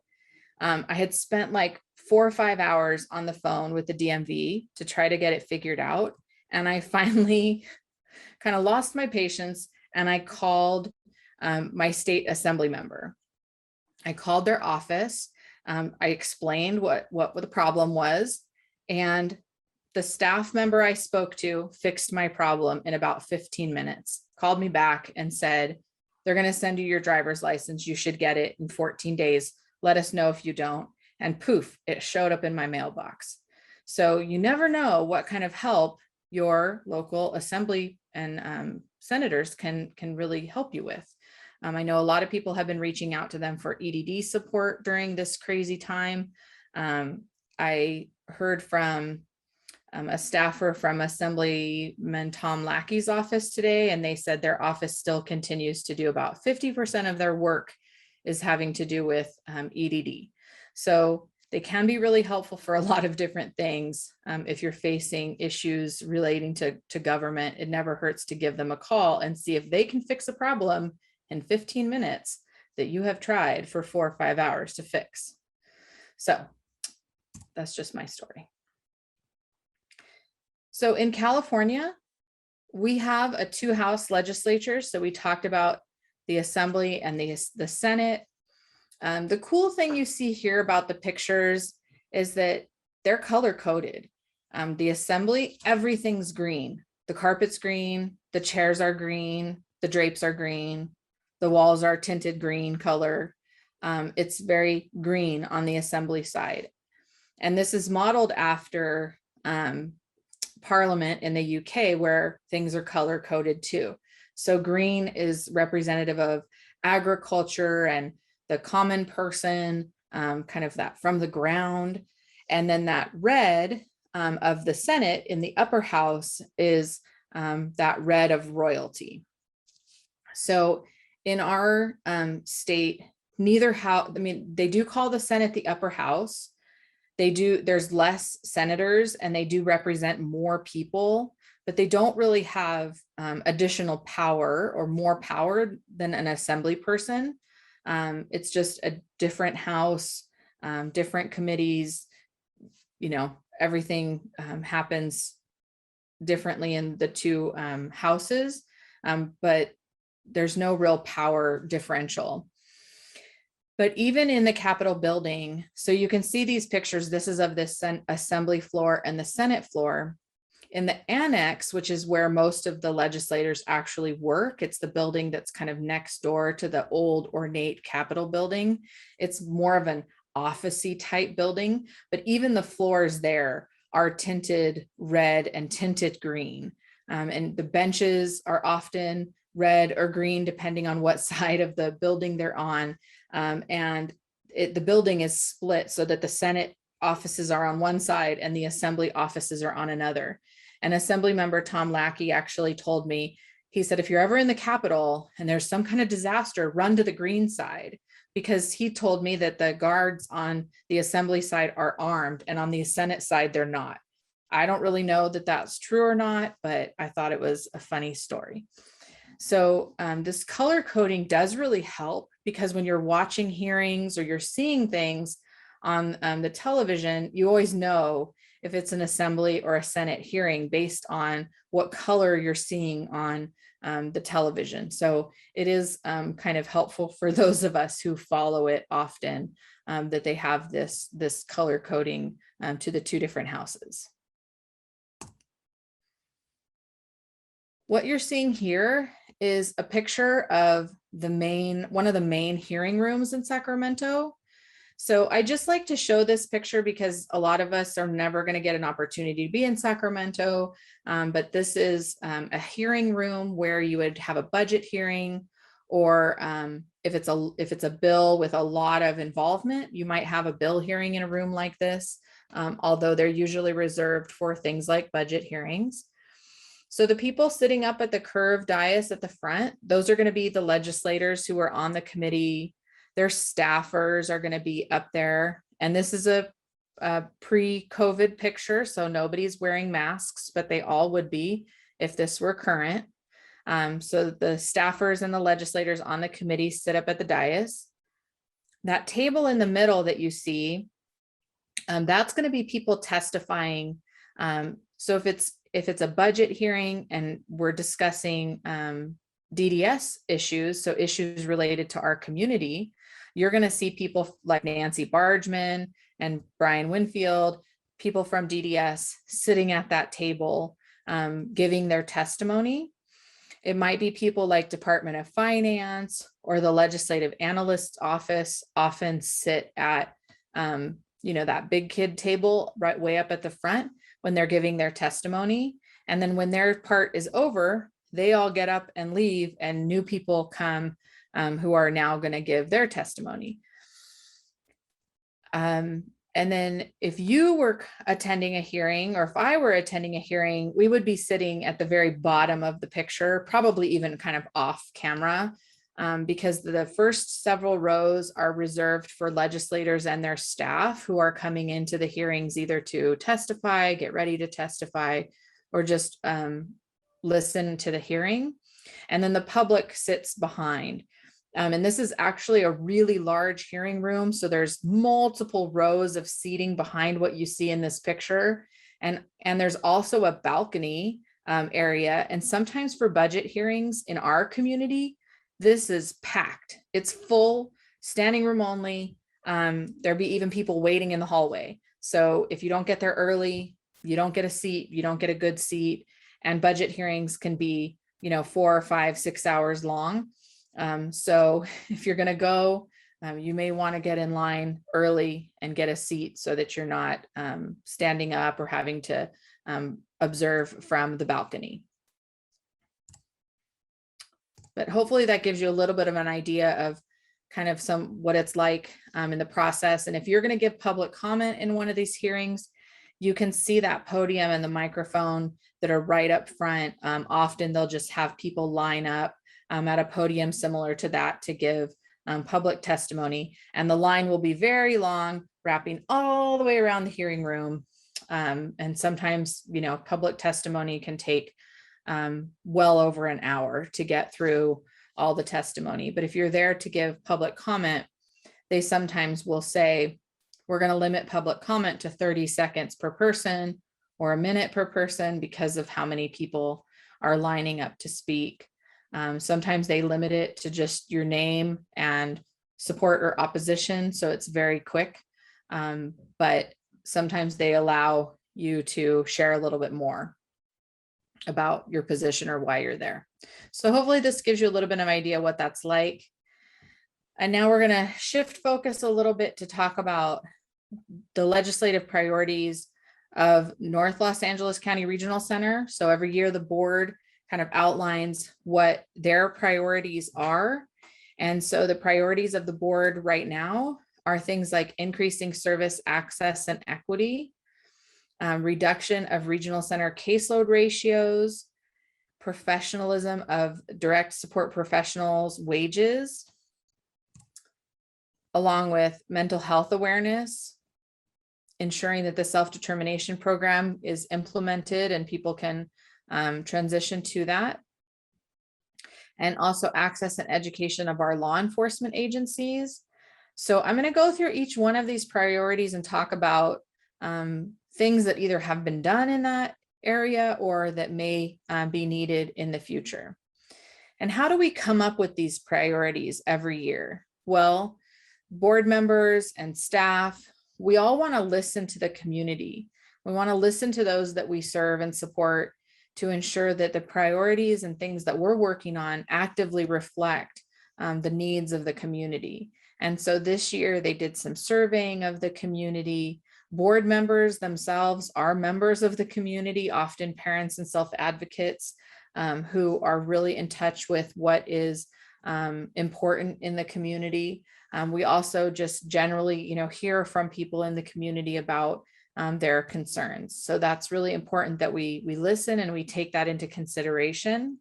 I had spent like 4 or 5 hours on the phone with the DMV to try to get it figured out. And I finally kind of lost my patience and I called my state assembly member. I called their office. I explained what the problem was, and the staff member I spoke to fixed my problem in about 15 minutes, called me back and said, they're going to send you your driver's license. You should get it in 14 days. Let us know if you don't. And poof, it showed up in my mailbox. So you never know what kind of help your local assembly and senators can really help you with. I know a lot of people have been reaching out to them for EDD support during this crazy time. I heard from a staffer from Assemblyman Tom Lackey's office today, and they said their office still continues to do about 50% of their work is having to do with EDD. So they can be really helpful for a lot of different things. If you're facing issues relating to government, it never hurts to give them a call and see if they can fix a problem in 15 minutes that you have tried for 4 or 5 hours to fix. So that's just my story. So in California, we have a 2-house legislature. So we talked about the Assembly and the Senate. The cool thing you see here about the pictures is that they're color coded. The Assembly, everything's green. The carpet's green, the chairs are green, the drapes are green, the walls are tinted green color. It's very green on the Assembly side. And this is modeled after Parliament in the UK, where things are color coded too. So green is representative of agriculture and the common person, kind of that from the ground. And then that red of the Senate in the upper house is that red of royalty. So in our state, neither house, I mean, they do call the Senate the upper house, there's less senators and they do represent more people, but they don't really have additional power or more power than an assembly person. It's just a different house, different committees, everything happens differently in the two houses, but there's no real power differential. But even in the Capitol building, so you can see these pictures, this is of this assembly floor and the Senate floor. In the annex, which is where most of the legislators actually work, it's the building that's kind of next door to the old ornate Capitol building. It's more of an office-y type building, but even the floors there are tinted red and tinted green. And the benches are often red or green, depending on what side of the building they're on. And the building is split so that the Senate offices are on one side and the assembly offices are on another. And Assembly Member Tom Lackey actually told me, he said, if you're ever in the Capitol and there's some kind of disaster, run to the green side, because he told me that the guards on the assembly side are armed and on the Senate side, they're not. I don't really know that that's true or not, but I thought it was a funny story. So this color coding does really help, because when you're watching hearings or you're seeing things on the television, you always know if it's an assembly or a Senate hearing based on what color you're seeing on the television. So it is kind of helpful for those of us who follow it often, that they have this color coding to the two different houses. What you're seeing here is a picture of one of the main hearing rooms in Sacramento. So I just like to show this picture because a lot of us are never going to get an opportunity to be in Sacramento, but this is a hearing room where you would have a budget hearing, or if it's a bill with a lot of involvement, you might have a bill hearing in a room like this, although they're usually reserved for things like budget hearings. So the people sitting up at the curved dais at the front, those are going to be the legislators who are on the committee. Their staffers are going to be up there. And this is a pre-COVID picture, so nobody's wearing masks, but they all would be if this were current. So the staffers and the legislators on the committee sit up at the dais. That table in the middle that you see, that's going to be people testifying. So if it's a budget hearing and we're discussing DDS issues, so issues related to our community, you're going to see people like Nancy Bargeman and Brian Winfield, people from DDS sitting at that table, giving their testimony. It might be people like Department of Finance or the Legislative Analyst's Office often sit at, that big kid table right way up at the front when they're giving their testimony. And then when their part is over, they all get up and leave, and new people come who are now going to give their testimony. And then if you were attending a hearing, or if I were attending a hearing, we would be sitting at the very bottom of the picture, probably even kind of off camera, because the first several rows are reserved for legislators and their staff who are coming into the hearings either to testify, get ready to testify, or just listen to the hearing. And then the public sits behind. And this is actually a really large hearing room. So there's multiple rows of seating behind what you see in this picture. And there's also a balcony area. And sometimes for budget hearings in our community, this is packed. It's full, standing room only. There'll be even people waiting in the hallway. So if you don't get there early, you don't get a seat, you don't get a good seat. And budget hearings can be, 4, 5, 6 hours long. So if you're going to go, you may want to get in line early and get a seat so that you're not standing up or having to observe from the balcony. But hopefully that gives you a little bit of an idea of kind of what it's like in the process. And if you're going to give public comment in one of these hearings, you can see that podium and the microphone that are right up front. Often they'll just have people line up at a podium similar to that to give public testimony, and the line will be very long, wrapping all the way around the hearing room. And sometimes, public testimony can take well over an hour to get through all the testimony. But if you're there to give public comment, they sometimes will say, we're going to limit public comment to 30 seconds per person or a minute per person because of how many people are lining up to speak. Sometimes they limit it to just your name and support or opposition, so it's very quick. But sometimes they allow you to share a little bit more about your position or why you're there. So hopefully this gives you a little bit of idea what that's like. And now we're going to shift focus a little bit to talk about the legislative priorities of North Los Angeles County Regional Center. So every year the board kind of outlines what their priorities are. And so the priorities of the board right now are things like increasing service access and equity, reduction of regional center caseload ratios, professionalism of direct support professionals' wages, along with mental health awareness, ensuring that the self-determination program is implemented and people can transition to that, and also access and education of our law enforcement agencies. So I'm going to go through each one of these priorities and talk about things that either have been done in that area or that may be needed in the future. And how do we come up with these priorities every year? Well, board members and staff, we all want to listen to the community. We want to listen to those that we serve and support to ensure that the priorities and things that we're working on actively reflect the needs of the community. And so this year they did some surveying of the community. Board members themselves are members of the community, often parents and self-advocates who are really in touch with what is important in the community. We also just generally, hear from people in the community about their concerns. So that's really important that we listen and we take that into consideration.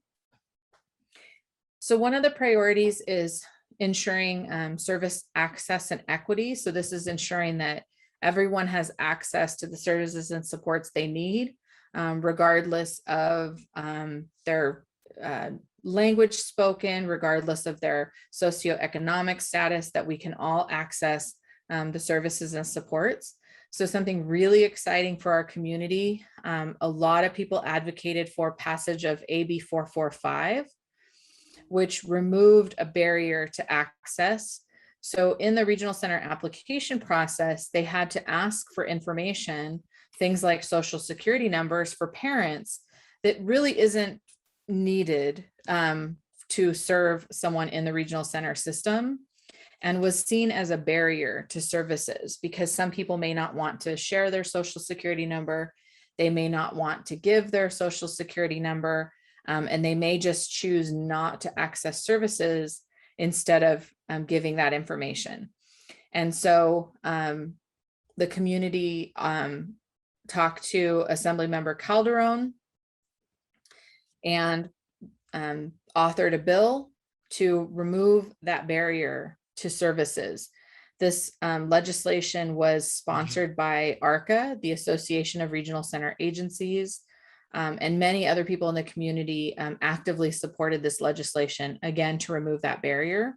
So one of the priorities is ensuring service access and equity. So this is ensuring that everyone has access to the services and supports they need, regardless of their language spoken, regardless of their socioeconomic status, that we can all access the services and supports. So something really exciting for our community, a lot of people advocated for passage of AB 445, which removed a barrier to access. So in the regional center application process, they had to ask for information, things like social security numbers for parents, that really isn't needed to serve someone in the regional center system, and was seen as a barrier to services because some people may not want to share their social security number. They may not want to give their social security number, and they may just choose not to access services instead of giving that information. And so the community talked to Assemblymember Calderon and authored a bill to remove that barrier to services. This legislation was sponsored by ARCA, the Association of Regional Center Agencies, and many other people in the community actively supported this legislation, again, to remove that barrier.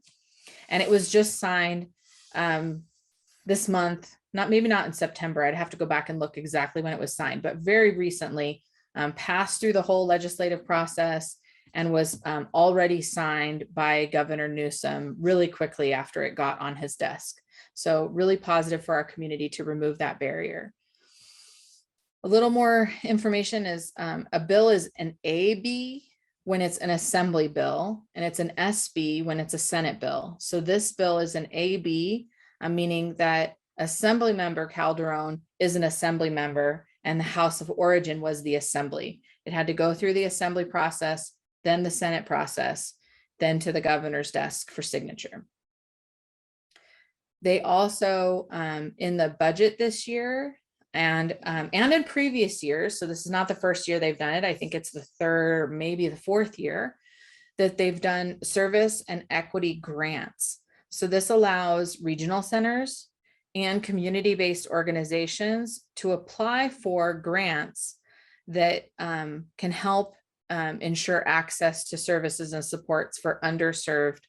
And it was just signed this month, maybe not in September. I'd have to go back and look exactly when it was signed, but very recently passed through the whole legislative process and was already signed by Governor Newsom really quickly after it got on his desk. So really positive for our community to remove that barrier. A little more information is a bill is an AB when it's an assembly bill, and it's an SB when it's a Senate bill. So this bill is an AB, meaning that Assemblymember Calderon is an assembly member and the House of Origin was the assembly. It had to go through the assembly process, then the Senate process, then to the governor's desk for signature. They also, in the budget this year and in previous years, so this is not the first year they've done it, I think it's the third, maybe the fourth year, that they've done service and equity grants. So this allows regional centers and community-based organizations to apply for grants that can help ensure access to services and supports for underserved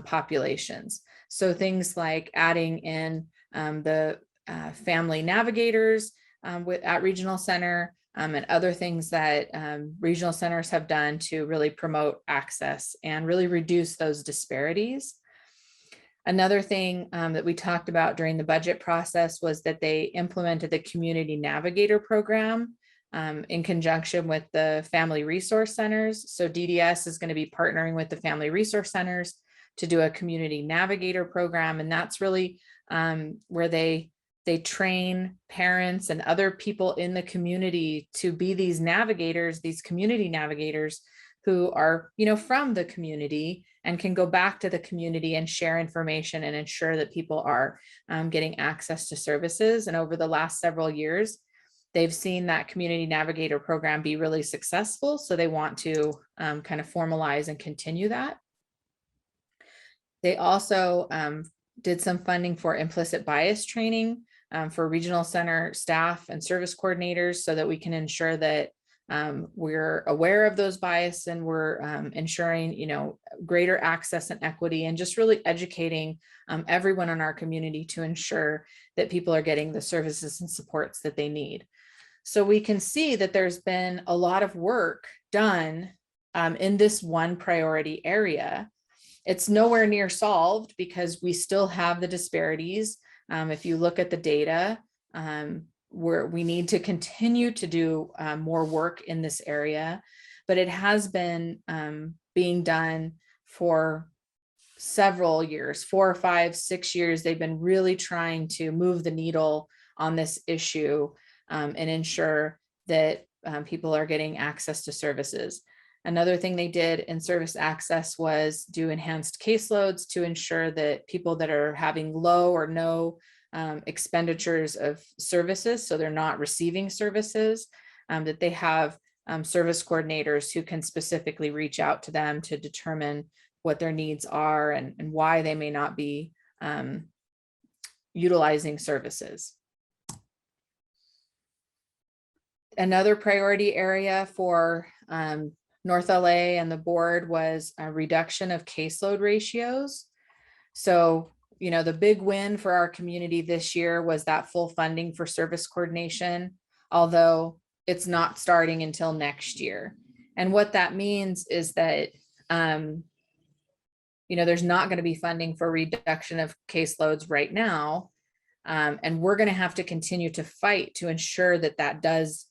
populations. So things like adding in the family navigators at regional center, and other things that regional centers have done to really promote access and really reduce those disparities. Another thing that we talked about during the budget process was that they implemented the Community Navigator program in conjunction with the Family Resource Centers. So DDS is going to be partnering with the Family Resource Centers to do a Community Navigator program. And that's really where they train parents and other people in the community to be these navigators, these community navigators who are, from the community and can go back to the community and share information and ensure that people are getting access to services. And over the last several years, they've seen that Community Navigator program be really successful. So they want to kind of formalize and continue that. They also did some funding for implicit bias training for regional center staff and service coordinators so that we can ensure that we're aware of those bias and we're ensuring, greater access and equity, and just really educating everyone in our community to ensure that people are getting the services and supports that they need. So we can see that there's been a lot of work done in this one priority area. It's nowhere near solved because we still have the disparities. If you look at the data, we need to continue to do more work in this area, but it has been being done for several years, 4, 5, 6 years. They've been really trying to move the needle on this issue and ensure that people are getting access to services. Another thing they did in service access was do enhanced caseloads to ensure that people that are having low or no expenditures of services, so they're not receiving services, that they have service coordinators who can specifically reach out to them to determine what their needs are and why they may not be utilizing services. Another priority area for North LA and the board was a reduction of caseload ratios. So, the big win for our community this year was that full funding for service coordination, although it's not starting until next year. And what that means is that, there's not going to be funding for reduction of caseloads right now. And we're going to have to continue to fight to ensure that that does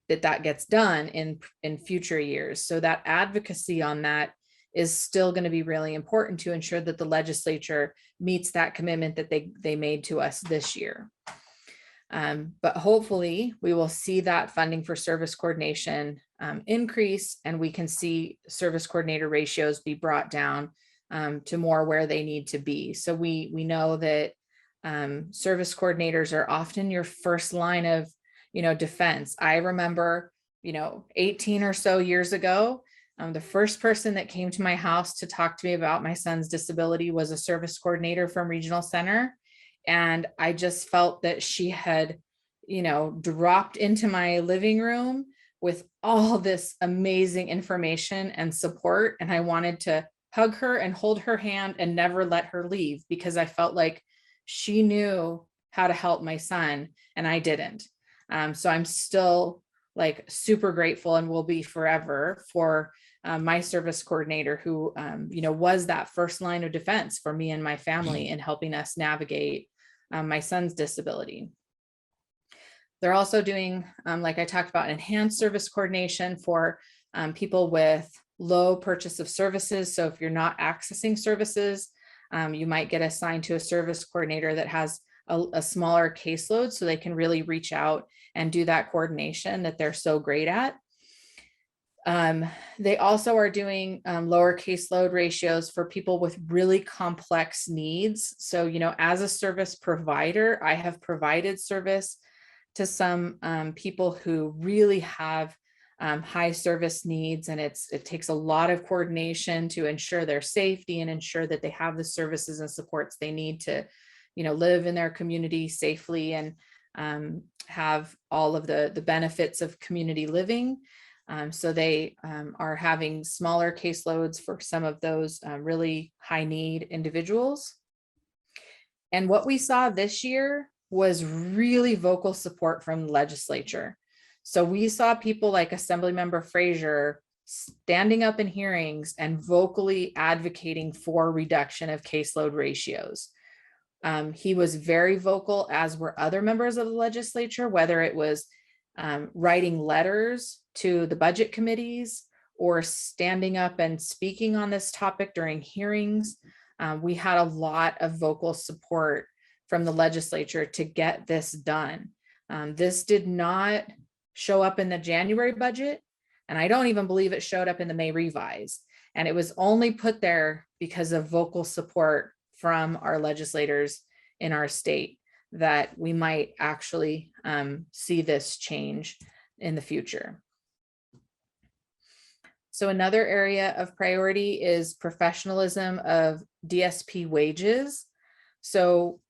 that gets done in future years. So that advocacy on that is still going to be really important to ensure that the legislature meets that commitment that they made to us this year. But hopefully we will see that funding for service coordination increase, and we can see service coordinator ratios be brought down to more where they need to be. So we know that service coordinators are often your first line of defense. I remember 18 or so years ago, the first person that came to my house to talk to me about my son's disability was a service coordinator from Regional Center. And I just felt that she had, dropped into my living room with all this amazing information and support. And I wanted to hug her and hold her hand and never let her leave, because I felt like she knew how to help my son and I didn't. So I'm still super grateful and will be forever for my service coordinator who, was that first line of defense for me and my family in helping us navigate my son's disability. They're also doing, like I talked about, enhanced service coordination for people with low purchase of services. So if you're not accessing services, you might get assigned to a service coordinator that has a smaller caseload so they can really reach out and do that coordination that they're so great at. They also are doing lower caseload ratios for people with really complex needs. So, as a service provider, I have provided service to some people who really have high service needs, and it takes a lot of coordination to ensure their safety and ensure that they have the services and supports they need to, live in their community safely and have all of the benefits of community living. So they are having smaller caseloads for some of those really high need individuals. And what we saw this year was really vocal support from the legislature. So we saw people like Assemblymember Frazier standing up in hearings and vocally advocating for reduction of caseload ratios. He was very vocal, as were other members of the legislature, whether it was writing letters to the budget committees or standing up and speaking on this topic during hearings. We had a lot of vocal support from the legislature to get this done. This did not show up in the January budget, and I don't even believe it showed up in the May revise. And it was only put there because of vocal support from our legislators in our state that we might actually see this change in the future. So another area of priority is professionalism of DSP wages. So,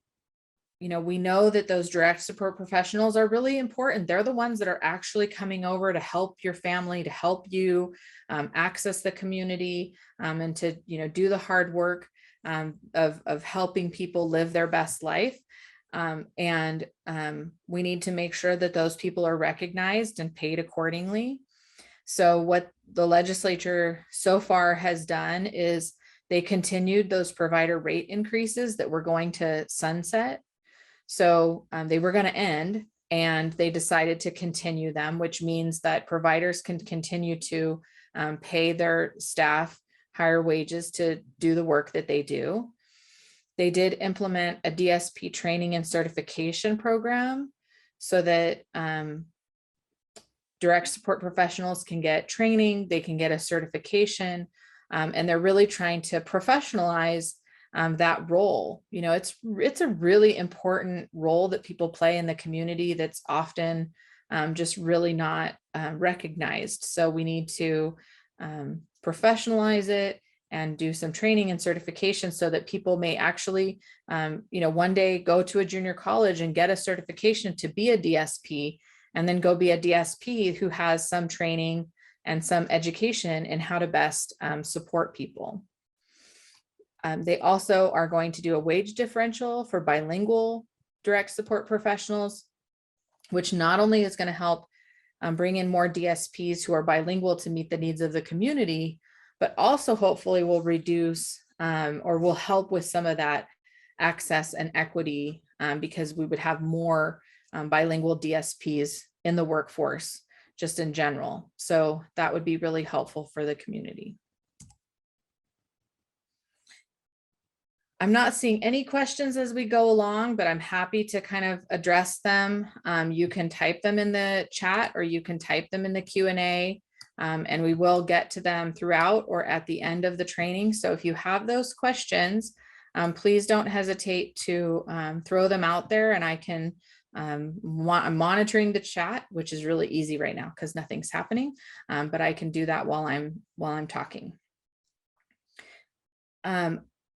we know that those direct support professionals are really important. They're the ones that are actually coming over to help your family, to help you access the community, and to, do the hard work of helping people live their best life. We need to make sure that those people are recognized and paid accordingly. So what the legislature so far has done is they continued those provider rate increases that were going to sunset. So they were going to end, and they decided to continue them, which means that providers can continue to pay their staff higher wages to do the work that they do. They did implement a DSP training and certification program so that direct support professionals can get training, they can get a certification, and they're really trying to professionalize that role. It's a really important role that people play in the community that's often just really not recognized. So we need to professionalize it and do some training and certification so that people may actually, one day go to a junior college and get a certification to be a DSP, and then go be a DSP who has some training and some education in how to best support people. They also are going to do a wage differential for bilingual direct support professionals, which not only is going to help bring in more DSPs who are bilingual to meet the needs of the community, but also hopefully will reduce or will help with some of that access and equity because we would have more bilingual DSPs in the workforce just in general. So that would be really helpful for the community. I'm not seeing any questions as we go along, but I'm happy to kind of address them. You can type them in the chat or you can type them in the Q&A, and we will get to them throughout or at the end of the training. So if you have those questions, please don't hesitate to throw them out there, and I can, I'm monitoring the chat, which is really easy right now because nothing's happening, but I can do that while I'm talking.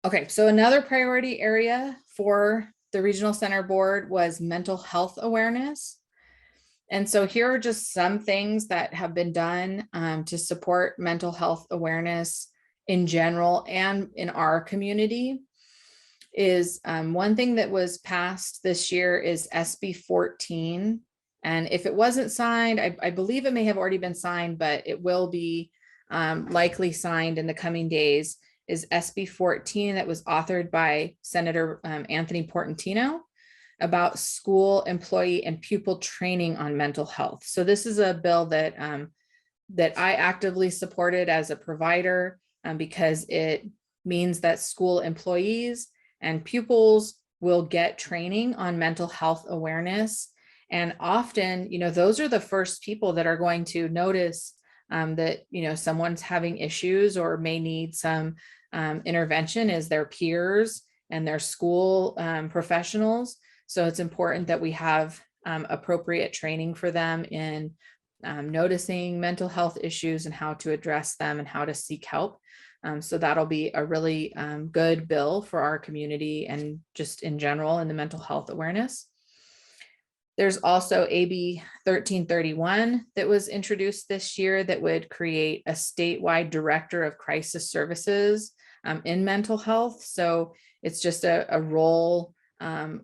Okay, so another priority area for the Regional Center Board was mental health awareness. And so here are just some things that have been done to support mental health awareness in general and in our community. Is one thing that was passed this year is SB 14. And if it wasn't signed, I believe it may have already been signed, but it will be likely signed in the coming days, is SB 14 that was authored by Senator Anthony Portantino about school employee and pupil training on mental health. So this is a bill that that I actively supported as a provider because it means that school employees and pupils will get training on mental health awareness. And often, those are the first people that are going to notice that, someone's having issues or may need some intervention is their peers and their school professionals. So it's important that we have appropriate training for them in noticing mental health issues and how to address them and how to seek help. So that'll be a really good bill for our community and just in general in the mental health awareness. There's also AB 1331 that was introduced this year that would create a statewide director of crisis services in mental health. So it's just a role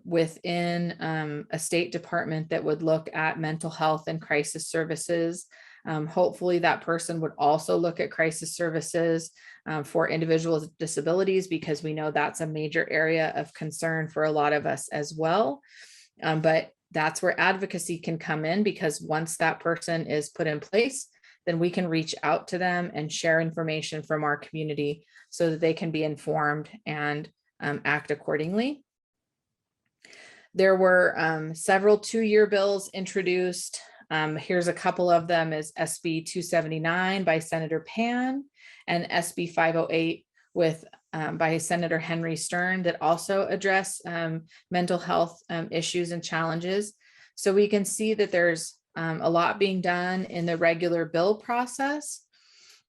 within a state department that would look at mental health and crisis services. Hopefully that person would also look at crisis services for individuals with disabilities, because we know that's a major area of concern for a lot of us as well. But that's where advocacy can come in, because once that person is put in place, then we can reach out to them and share information from our community so that they can be informed and act accordingly. There were several two-year bills introduced. Here's a couple of them: is SB 279 by Senator Pan and SB 508 by Senator Henry Stern that also address mental health issues and challenges. So we can see that there's a lot being done in the regular bill process.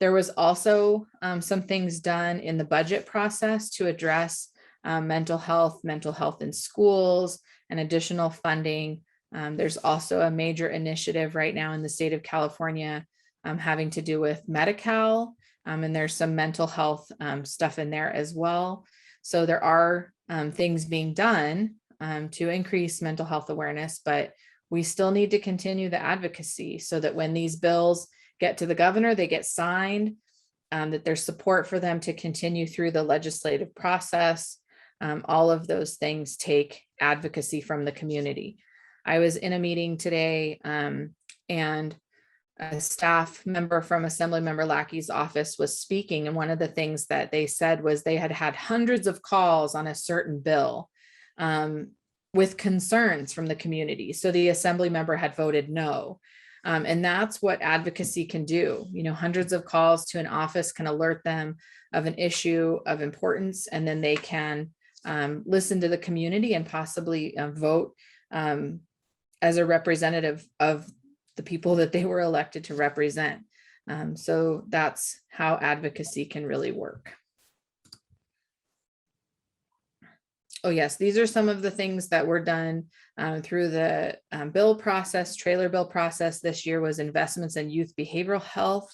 There was also some things done in the budget process to address mental health in schools, and additional funding. There's also a major initiative right now in the state of California having to do with Medi-Cal, and there's some mental health stuff in there as well. So there are things being done to increase mental health awareness, but we still need to continue the advocacy so that when these bills get to the governor, they get signed, that there's support for them to continue through the legislative process. All of those things take advocacy from the community. I was in a meeting today and a staff member from Assemblymember Lackey's office was speaking, and one of the things that they said was they had had hundreds of calls on a certain bill with concerns from the community. So the assembly member had voted no. And that's what advocacy can do. You know, hundreds of calls to an office can alert them of an issue of importance, and then they can listen to the community and possibly vote as a representative of the people that they were elected to represent. So that's how advocacy can really work. Oh yes, these are some of the things that were done through the bill process, trailer bill process. This year was investments in youth behavioral health,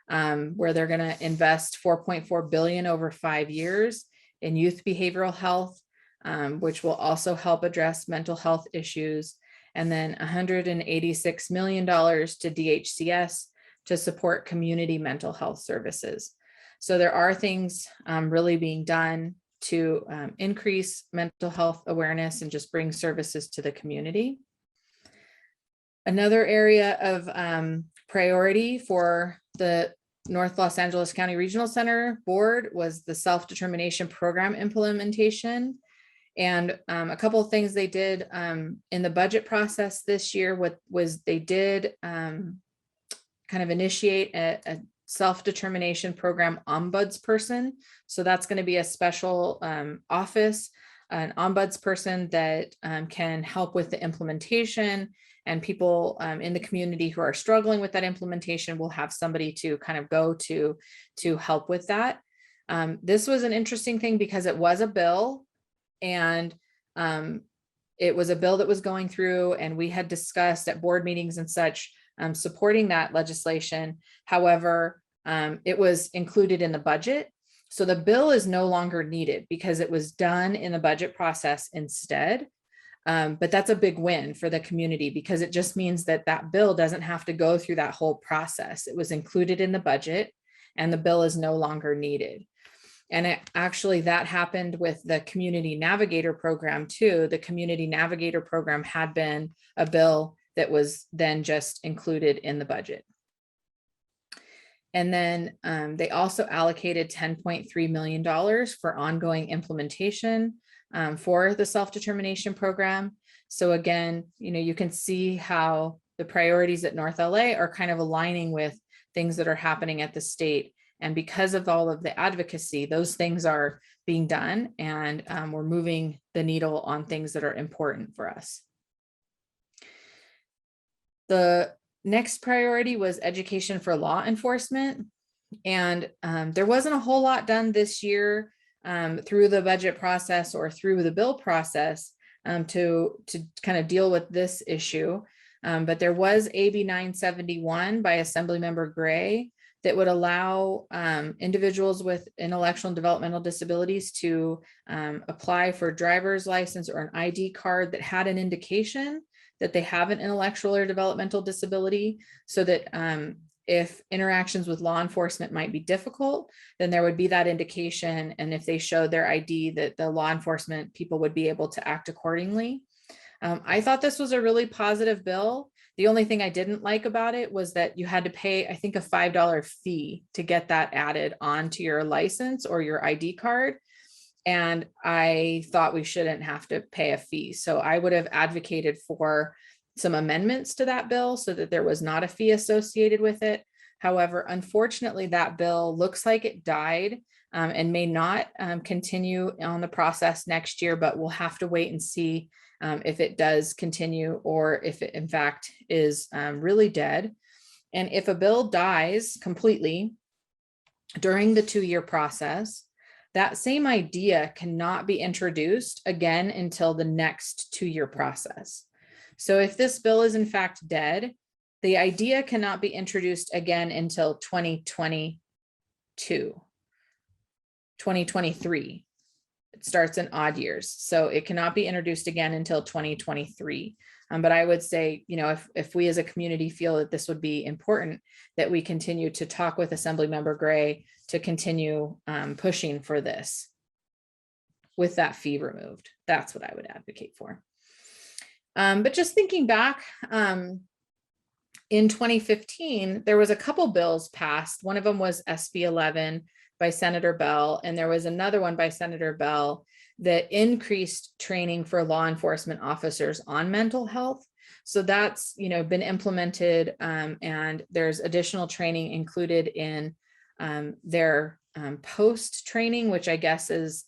where they're going to invest $4.4 billion over 5 years in youth behavioral health, which will also help address mental health issues. And then $186 million to DHCS to support community mental health services. So there are things really being done to increase mental health awareness and just bring services to the community. Another area of priority for the North Los Angeles County Regional Center Board was the self-determination program implementation. And a couple of things they did in the budget process this year was they did kind of initiate a self-determination program ombudsperson. So that's going to be a special office, an ombudsperson that can help with the implementation, and people in the community who are struggling with that implementation will have somebody to kind of go to help with that. This was an interesting thing because it was a bill, and it was a bill that was going through, and we had discussed at board meetings and such supporting that legislation. However, it was included in the budget. So the bill is no longer needed because it was done in the budget process instead. But that's a big win for the community because it just means that that bill doesn't have to go through that whole process. It was included in the budget and the bill is no longer needed. And actually that happened with the Community Navigator program too. The Community Navigator program had been a bill that was then just included in the budget. And then they also allocated $10.3 million for ongoing implementation for the self-determination program. So again, you can see how the priorities at North LA are kind of aligning with things that are happening at the state. And because of all of the advocacy, those things are being done, and we're moving the needle on things that are important for us. The Next priority was education for law enforcement. And there wasn't a whole lot done this year through the budget process or through the bill process to kind of deal with this issue. But there was AB 971 by Assemblymember Gray that would allow individuals with intellectual and developmental disabilities to apply for a driver's license or an ID card that had an indication that they have an intellectual or developmental disability, so that if interactions with law enforcement might be difficult, then there would be that indication. And if they showed their ID, that the law enforcement people would be able to act accordingly. I thought this was a really positive bill. The only thing I didn't like about it was that you had to pay, I think, a $5 fee to get that added onto your license or your ID card. And I thought we shouldn't have to pay a fee. So I would have advocated for some amendments to that bill so that there was not a fee associated with it. However, unfortunately, that bill looks like it died and may not continue on the process next year, but we'll have to wait and see if it does continue or if it in fact is really dead. And if a bill dies completely during the 2-year process, that same idea cannot be introduced again until the next 2-year process. So if this bill is in fact dead, the idea cannot be introduced again until 2022, 2023. It starts in odd years. So it cannot be introduced again until 2023. But I would say, you know, if we as a community feel that this would be important, that we continue to talk with Assemblymember Gray to continue pushing for this with that fee removed. That's what I would advocate for. But just thinking back, in 2015, there was a couple bills passed. One of them was SB 11 by Senator Bell, and there was another one by Senator Bell that increased training for law enforcement officers on mental health. So that's, you know, been implemented, and there's additional training included in their post training, which I guess is,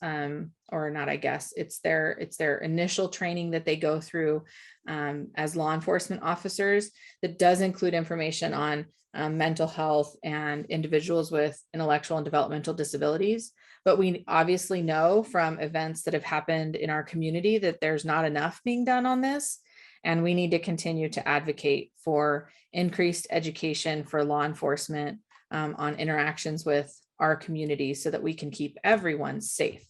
or not, I guess it's their initial training that they go through as law enforcement officers, that does include information on mental health and individuals with intellectual and developmental disabilities. But we obviously know from events that have happened in our community that there's not enough being done on this. And we need to continue to advocate for increased education for law enforcement on interactions with our community so that we can keep everyone safe.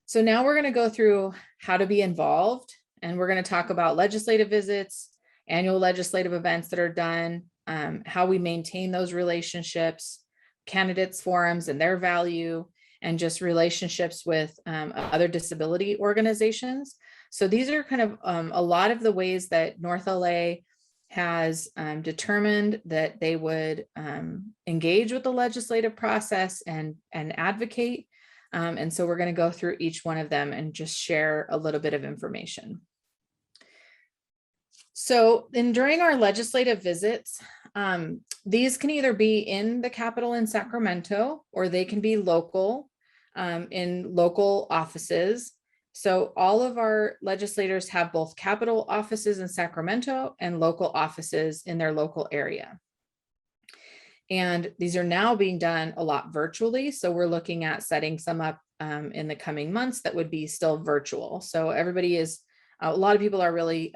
So now we're going to go through how to be involved, and we're going to talk about legislative visits, annual legislative events that are done, how we maintain those relationships, candidates forums and their value, and just relationships with other disability organizations. So these are kind of a lot of the ways that North LA has determined that they would engage with the legislative process and advocate. And so we're going to go through each one of them and just share a little bit of information. So during our legislative visits, these can either be in the Capitol in Sacramento, or they can be local in local offices. So all of our legislators have both Capitol offices in Sacramento and local offices in their local area. And these are now being done a lot virtually. So we're looking at setting some up in the coming months that would be still virtual. So everybody is, a lot of people are really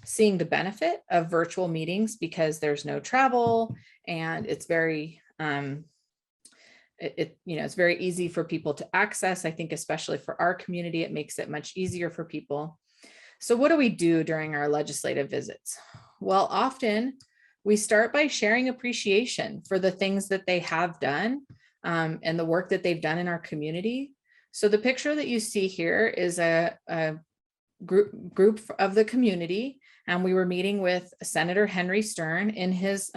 seeing the benefit of virtual meetings because there's no travel, and it's very, it's very easy for people to access. I think especially for our community, it makes it much easier for people. So what do we do during our legislative visits? Well, often we start by sharing appreciation for the things that they have done and the work that they've done in our community. So the picture that you see here is a group of the community, and we were meeting with Senator Henry Stern in his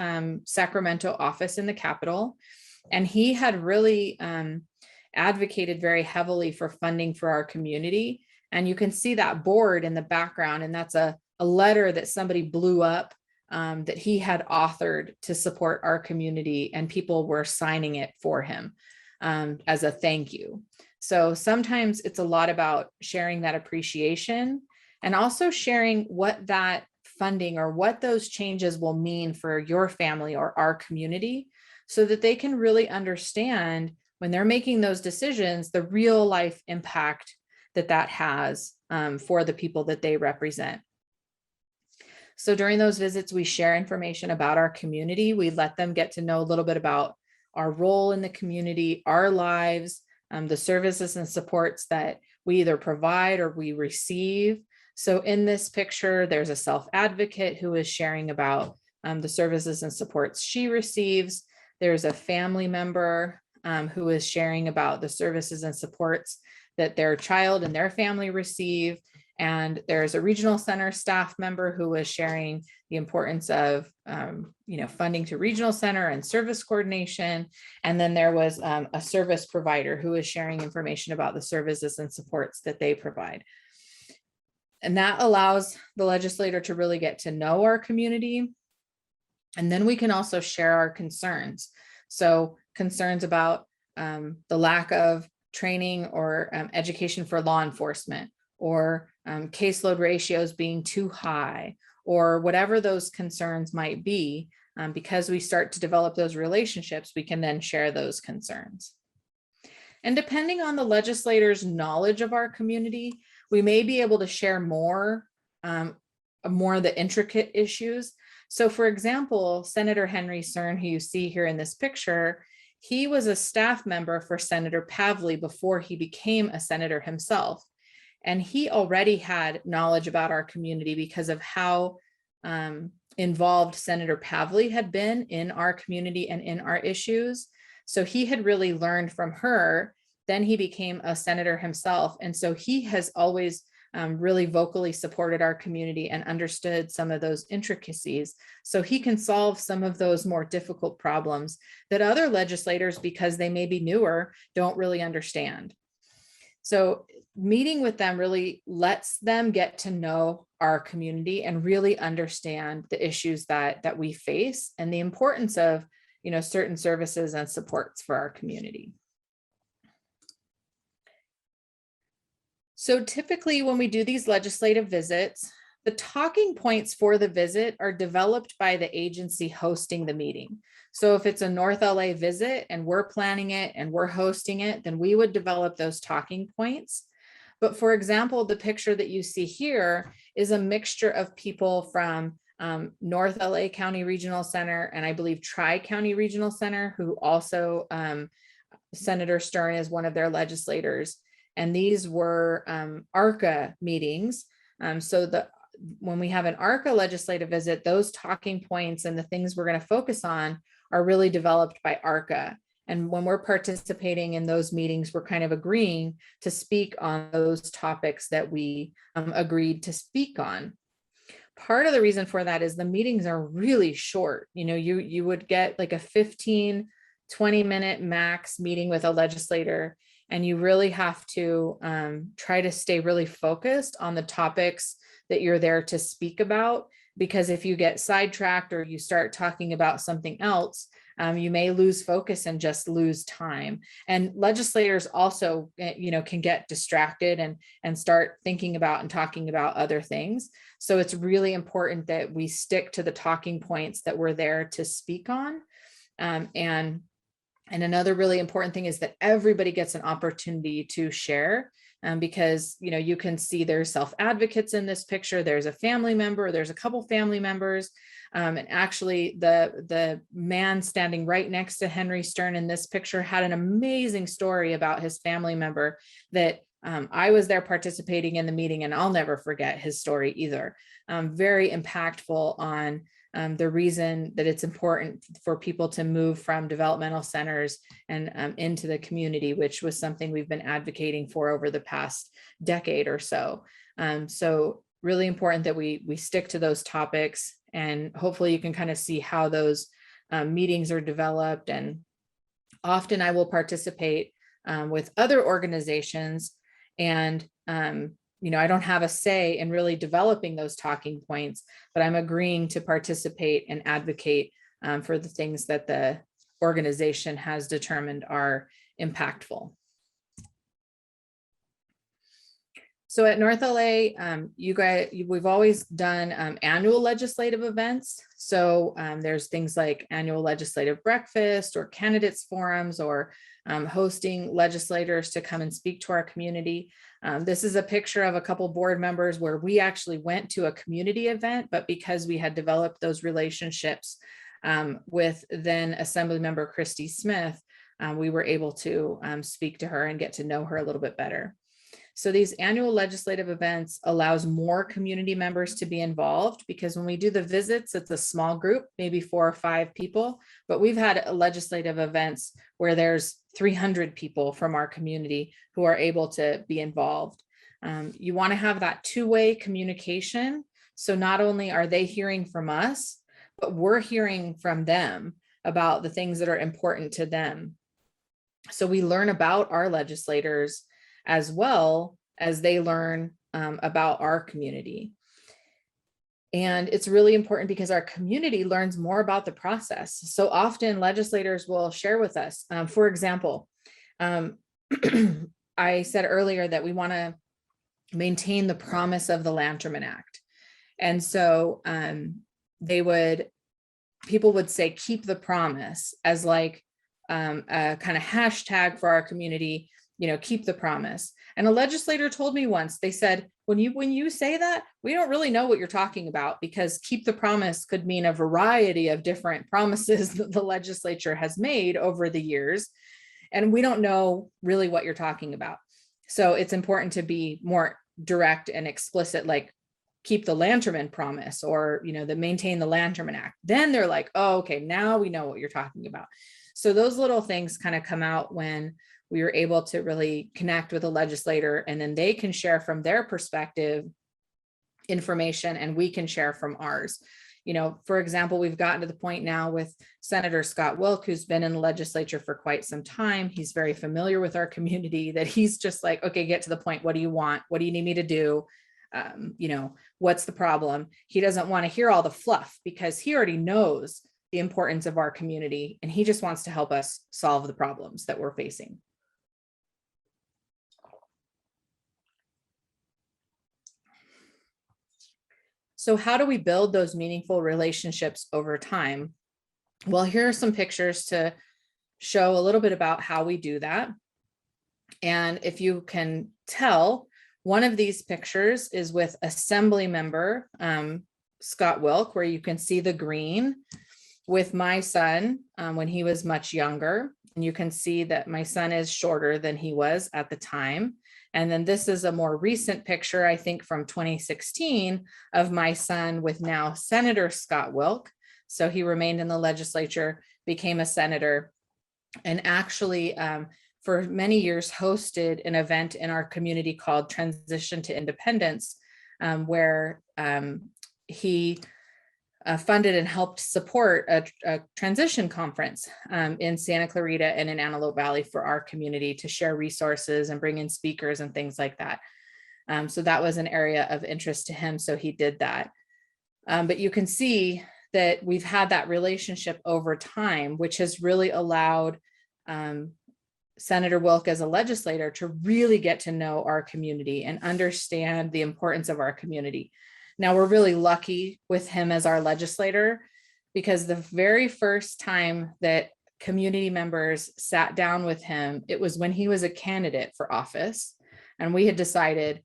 Sacramento office in the Capitol, and he had really advocated very heavily for funding for our community. And you can see that board in the background, and that's a letter that somebody blew up that he had authored to support our community, and people were signing it for him as a thank you. So sometimes it's a lot about sharing that appreciation and also sharing what that funding or what those changes will mean for your family or our community, so that they can really understand when they're making those decisions, the real life impact that that has for the people that they represent. So during those visits, we share information about our community. We let them get to know a little bit about our role in the community, our lives, the services and supports that we either provide or we receive. So in this picture, there's a self-advocate who is sharing about the services and supports she receives. There's a family member who is sharing about the services and supports that their child and their family receive. And there's a regional center staff member who is sharing the importance of funding to regional center and service coordination. And then there was a service provider who is sharing information about the services and supports that they provide. And that allows the legislator to really get to know our community. And then we can also share our concerns. So concerns about the lack of training or education for law enforcement, or caseload ratios being too high, or whatever those concerns might be. Because we start to develop those relationships, we can then share those concerns. And depending on the legislator's knowledge of our community, we may be able to share more of the intricate issues. So for example, Senator Henry Stern, who you see here in this picture, he was a staff member for Senator Pavley before he became a senator himself. And he already had knowledge about our community because of how involved Senator Pavley had been in our community and in our issues. So he had really learned from her. Then he became a senator himself. And so he has always really vocally supported our community and understood some of those intricacies. So he can solve some of those more difficult problems that other legislators, because they may be newer, don't really understand. So meeting with them really lets them get to know our community and really understand the issues that we face and the importance of, certain services and supports for our community. So typically when we do these legislative visits, the talking points for the visit are developed by the agency hosting the meeting. So if it's a North LA visit and we're planning it and we're hosting it, then we would develop those talking points. But for example, the picture that you see here is a mixture of people from North LA County Regional Center and I believe Tri-County Regional Center, who also Senator Stern is one of their legislators. And these were ARCA meetings. When we have an ARCA legislative visit, those talking points and the things we're going to focus on are really developed by ARCA. And when we're participating in those meetings, we're kind of agreeing to speak on those topics that we agreed to speak on. Part of the reason for that is the meetings are really short. You would get like a 15, 20-minute max meeting with a legislator, and you really have to try to stay really focused on the topics that you're there to speak about, because if you get sidetracked or you start talking about something else, you may lose focus and just lose time. And legislators also, can get distracted and start thinking about and talking about other things. So it's really important that we stick to the talking points that we're there to speak on. And another really important thing is that everybody gets an opportunity to share, because, you can see there's self-advocates in this picture. There's a family member, there's a couple family members. And actually the man standing right next to Henry Stern in this picture had an amazing story about his family member that I was there participating in the meeting, and I'll never forget his story either. Very impactful on the reason that it's important for people to move from developmental centers and into the community, which was something we've been advocating for over the past decade or so. So really important that we stick to those topics, and hopefully you can kind of see how those meetings are developed. And often I will participate with other organizations, and I don't have a say in really developing those talking points, but I'm agreeing to participate and advocate for the things that the organization has determined are impactful. So at North LA, we've always done annual legislative events. So there's things like annual legislative breakfast or candidates forums or hosting legislators to come and speak to our community. This is a picture of a couple board members where we actually went to a community event, but because we had developed those relationships with then Assembly Member Christy Smith, we were able to speak to her and get to know her a little bit better. So these annual legislative events allows more community members to be involved, because when we do the visits, it's a small group, maybe 4 or 5 people, but we've had legislative events where there's 300 people from our community who are able to be involved. You want to have that two-way communication. So not only are they hearing from us, but we're hearing from them about the things that are important to them. So we learn about our legislators as well as they learn about our community. And it's really important because our community learns more about the process. So often legislators will share with us, for example, I said earlier that we want to maintain the promise of the Lanterman Act. And so people would say, keep the promise, as like a kind of hashtag for our community, keep the promise. And a legislator told me once, they said, when you say that, we don't really know what you're talking about, because keep the promise could mean a variety of different promises that the legislature has made over the years. And we don't know really what you're talking about. So it's important to be more direct and explicit, like keep the Lanterman promise, or, the maintain the Lanterman Act. Then they're like, oh, okay, now we know what you're talking about. So those little things kind of come out when we were able to really connect with a legislator, and then they can share from their perspective information and we can share from ours. For example, we've gotten to the point now with Senator Scott Wilk, who's been in the legislature for quite some time. He's very familiar with our community, that he's just like, okay, get to the point. What do you want? What do you need me to do? What's the problem? He doesn't want to hear all the fluff, because he already knows the importance of our community, and he just wants to help us solve the problems that we're facing. So how do we build those meaningful relationships over time? Well, here are some pictures to show a little bit about how we do that. And if you can tell, one of these pictures is with Assembly Member Scott Wilk, where you can see the green, with my son when he was much younger. And you can see that my son is shorter than he was at the time. And then this is a more recent picture, I think from 2016, of my son with now Senator Scott Wilk. So he remained in the legislature, became a senator, and actually for many years hosted an event in our community called Transition to Independence, where he funded and helped support a transition conference in Santa Clarita and in Antelope Valley for our community, to share resources and bring in speakers and things like that. So that was an area of interest to him, so he did that. But you can see that we've had that relationship over time, which has really allowed Senator Wilk as a legislator to really get to know our community and understand the importance of our community. Now, we're really lucky with him as our legislator, because the very first time that community members sat down with him, it was when he was a candidate for office. And we had decided,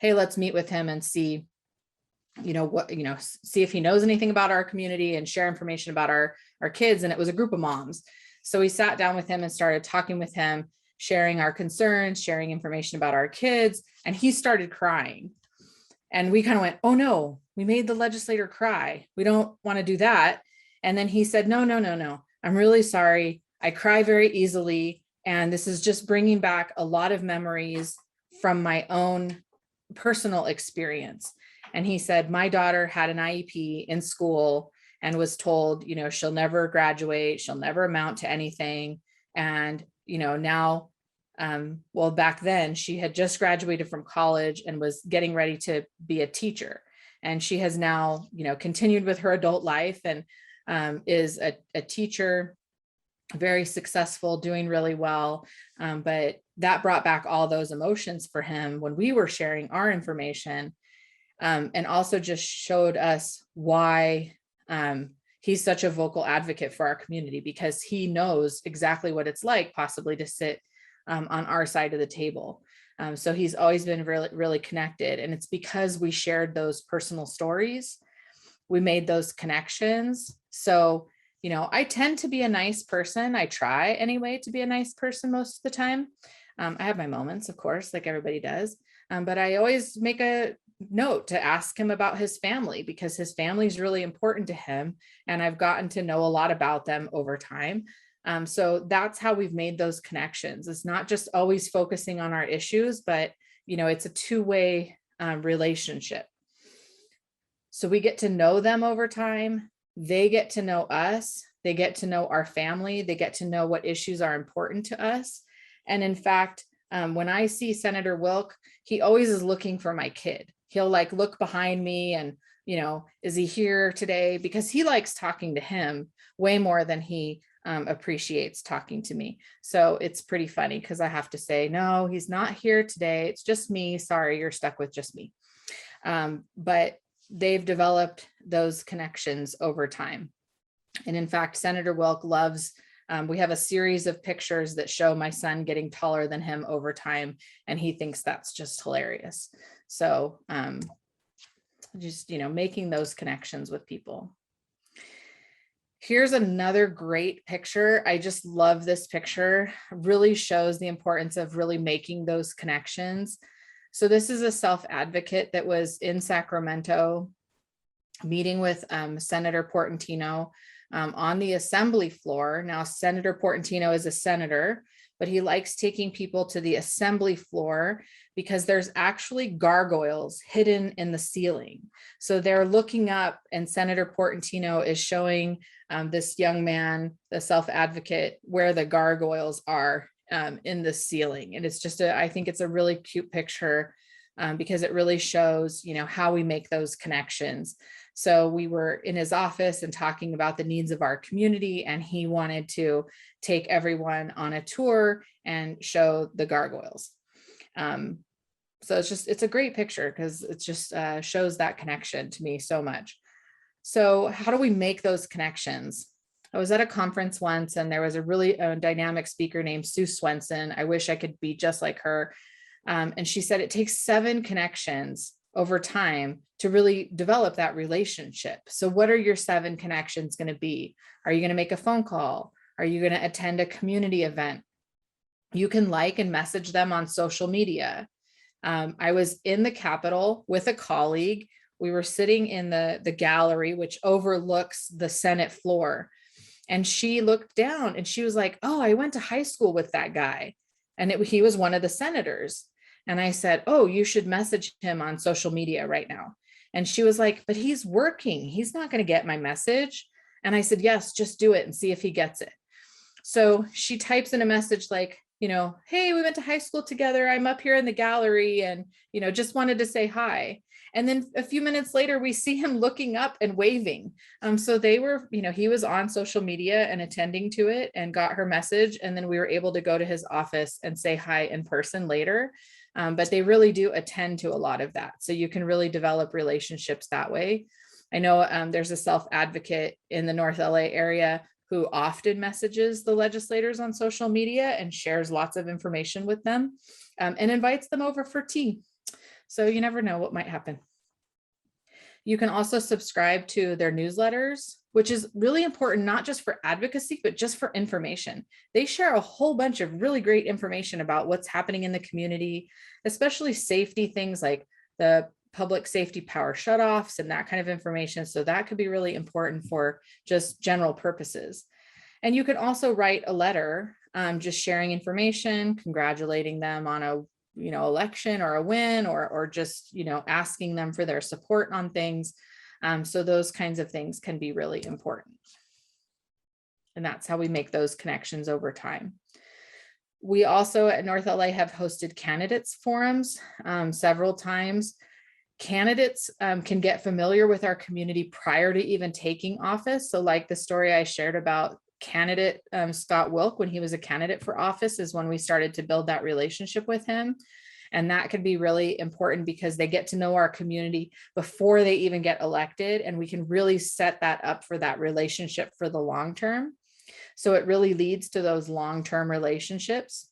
hey, let's meet with him and see, see if he knows anything about our community and share information about our kids. And it was a group of moms. So we sat down with him and started talking with him, sharing our concerns, sharing information about our kids. And he started crying. And we kind of went, oh no, we made the legislator cry. We don't want to do that. And then he said, no. I'm really sorry. I cry very easily. And this is just bringing back a lot of memories from my own personal experience. And he said, my daughter had an IEP in school and was told, she'll never graduate. She'll never amount to anything. And, now, well, back then she had just graduated from college and was getting ready to be a teacher. And she has now, continued with her adult life and is a teacher, very successful, doing really well. But that brought back all those emotions for him when we were sharing our information, and also just showed us why he's such a vocal advocate for our community, because he knows exactly what it's like possibly to sit on our side of the table. So he's always been really, really connected. And it's because we shared those personal stories, we made those connections. So, you know, I tend to be a nice person. I try anyway to be a nice person most of the time. I have my moments, of course, like everybody does. But I always make a note to ask him about his family, because his family is really important to him. And I've gotten to know a lot about them over time. So that's how we've made those connections. It's not just always focusing on our issues, but, you know, it's a two-way relationship. So we get to know them over time. They get to know us. They get to know our family. They get to know what issues are important to us. And in fact, when I see Senator Wilk, he always is looking for my kid. He'll like look behind me and, you know, is he here today? Because he likes talking to him way more than he appreciates talking to me. So it's pretty funny because I have to say, no, he's not here today. It's just me. Sorry, you're stuck with just me. But they've developed those connections over time. And in fact, Senator Wilk loves, we have a series of pictures that show my son getting taller than him over time, and he thinks that's just hilarious. So just, you know, making those connections with people. Here's another great picture. I just love this picture. Really shows the importance of really making those connections. So this is a self-advocate that was in Sacramento meeting with Senator Portantino on the assembly floor. Now, Senator Portantino is a senator, but he likes taking people to the assembly floor because there's actually gargoyles hidden in the ceiling. So they're looking up, and Senator Portantino is showing this young man, the self-advocate, where the gargoyles are in the ceiling. And it's just I think it's a really cute picture because it really shows, you know, how we make those connections. So we were in his office and talking about the needs of our community, and he wanted to take everyone on a tour and show the gargoyles. So it's a great picture because it just shows that connection to me so much. So how do we make those connections? I was at a conference once, and there was a really dynamic speaker named Sue Swenson. I wish I could be just like her. And she said it takes 7 connections over time to really develop that relationship. So what are your 7 connections going to be? Are you going to make a phone call? Are you going to attend a community event? You can like and message them on social media. I was in the Capitol with a colleague. We were sitting in the gallery, which overlooks the Senate floor. And she looked down and she was like, oh, I went to high school with that guy. And he was one of the senators. And I said, oh, you should message him on social media right now. And she was like, but he's working. He's not going to get my message. And I said, yes, just do it and see if he gets it. So she types in a message like, you know, hey, we went to high school together. I'm up here in the gallery and, you know, just wanted to say hi. And then a few minutes later, we see him looking up and waving. So they were, you know, he was on social media and attending to it and got her message. And then we were able to go to his office and say hi in person later. But they really do attend to a lot of that. So you can really develop relationships that way. I know there's a self-advocate in the North LA area who often messages the legislators on social media and shares lots of information with them and invites them over for tea. So you never know what might happen. You can also subscribe to their newsletters, which is really important, not just for advocacy, but just for information. They share a whole bunch of really great information about what's happening in the community, especially safety things like the public safety power shutoffs and that kind of information. So that could be really important for just general purposes. And you can also write a letter, just sharing information, congratulating them on a election or a win, or just, asking them for their support on things. So those kinds of things can be really important. And that's how we make those connections over time. We also at North LA have hosted candidates forums several times. Candidates can get familiar with our community prior to even taking office. So like the story I shared about candidate, Scott Wilk, when he was a candidate for office, is when we started to build that relationship with him. And that could be really important because they get to know our community before they even get elected. And we can really set that up for that relationship for the long term. So it really leads to those long-term relationships.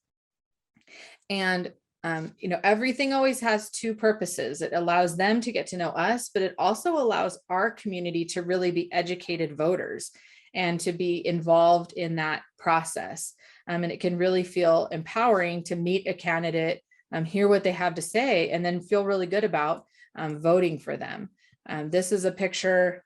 And everything always has two purposes. It allows them to get to know us, but it also allows our community to really be educated voters and to be involved in that process. And it can really feel empowering to meet a candidate, hear what they have to say, and then feel really good about voting for them. This is a picture,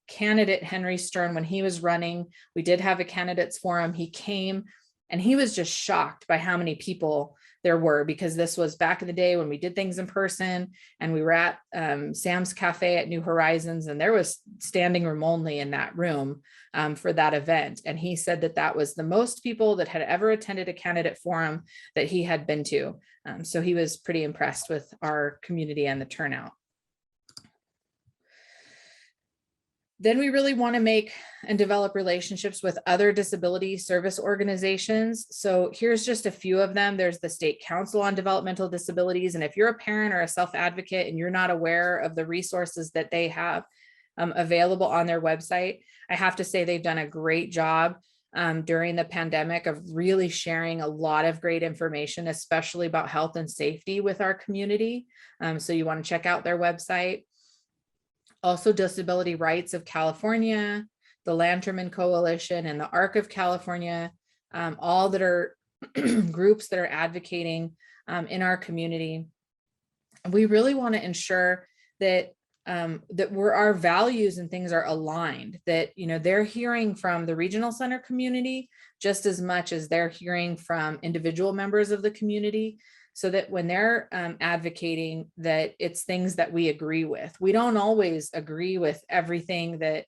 candidate Henry Stern, when he was running, we did have a candidates forum. He came and he was just shocked by how many people there were, because this was back in the day when we did things in person, and we were at Sam's Cafe at New Horizons, and there was standing room only in that room for that event. And he said that that was the most people that had ever attended a candidate forum that he had been to. So he was pretty impressed with our community and the turnout. Then we really want to make and develop relationships with other disability service organizations. So here's just a few of them. There's the State Council on Developmental Disabilities. And if you're a parent or a self-advocate and you're not aware of the resources that they have available on their website, I have to say they've done a great job during the pandemic of really sharing a lot of great information, especially about health and safety with our community. So you want to check out their website. Also, Disability Rights of California, the Lanterman Coalition, and the ARC of California, all that are groups that are advocating in our community. We really want to ensure that our values and things are aligned, that they're hearing from the regional center community just as much as they're hearing from individual members of the community, so that when they're advocating, that it's things that we agree with. We don't always agree with everything that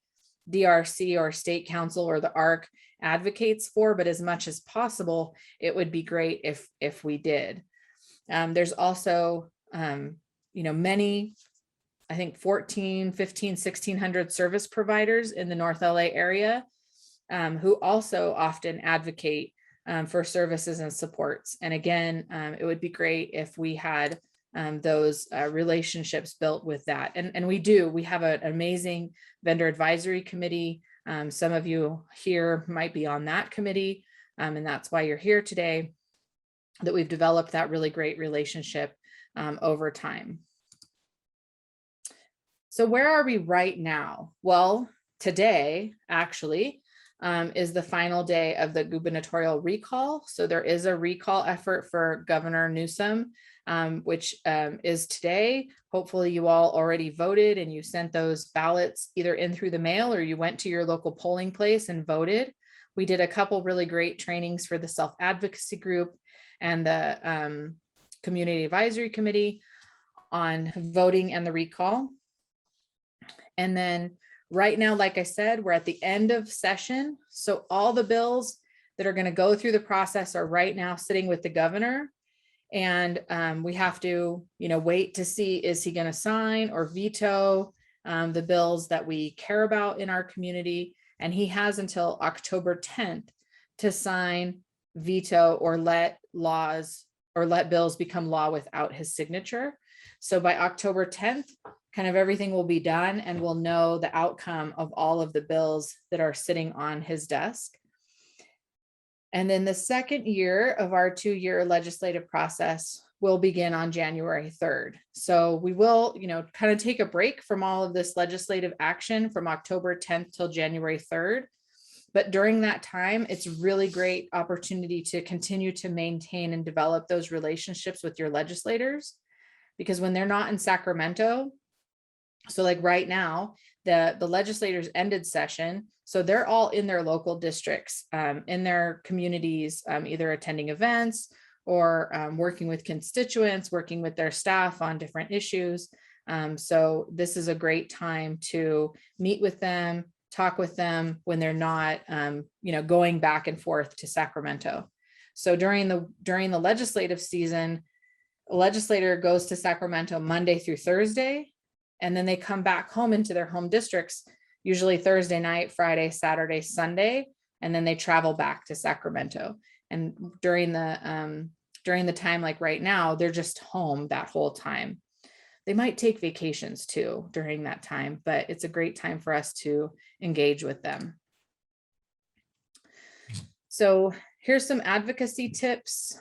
DRC or State Council or the ARC advocates for, but as much as possible, it would be great if we did. There's also, many, I think 15, 1,600 service providers in the North LA area who also often advocate for services and supports. And again, it would be great if we had those relationships built with that. And we have an amazing vendor advisory committee. Some of you here might be on that committee, and that's why you're here today, that we've developed that really great relationship over time. So where are we right now? Well, today, actually, is the final day of the gubernatorial recall. So there is a recall effort for Governor Newsom, which is today. Hopefully you all already voted and you sent those ballots either in through the mail or you went to your local polling place and voted. We did a couple really great trainings for the self-advocacy group and the community advisory committee on voting and the recall. And then right now, like I said, we're at the end of session. So all the bills that are going to go through the process are right now sitting with the governor. And we have to, wait to see, is he going to sign or veto the bills that we care about in our community? And he has until October 10th to sign, veto, or let bills become law without his signature. So by October 10th, kind of everything will be done and we'll know the outcome of all of the bills that are sitting on his desk. And then the second year of our 2-year legislative process will begin on January 3rd. So we will, kind of take a break from all of this legislative action from October 10th till January 3rd. But during that time, it's really great opportunity to continue to maintain and develop those relationships with your legislators, because when they're not in Sacramento, so like right now, the legislators ended session. So they're all in their local districts, in their communities, either attending events or working with constituents, working with their staff on different issues. So this is a great time to meet with them, talk with them when they're not, going back and forth to Sacramento. So during the legislative season, a legislator goes to Sacramento Monday through Thursday, and then they come back home into their home districts usually Thursday night, Friday, Saturday, Sunday, and then they travel back to Sacramento. And during the time like right now, they're just home that whole time. They might take vacations too during that time, but it's a great time for us to engage with them. So here's some advocacy tips.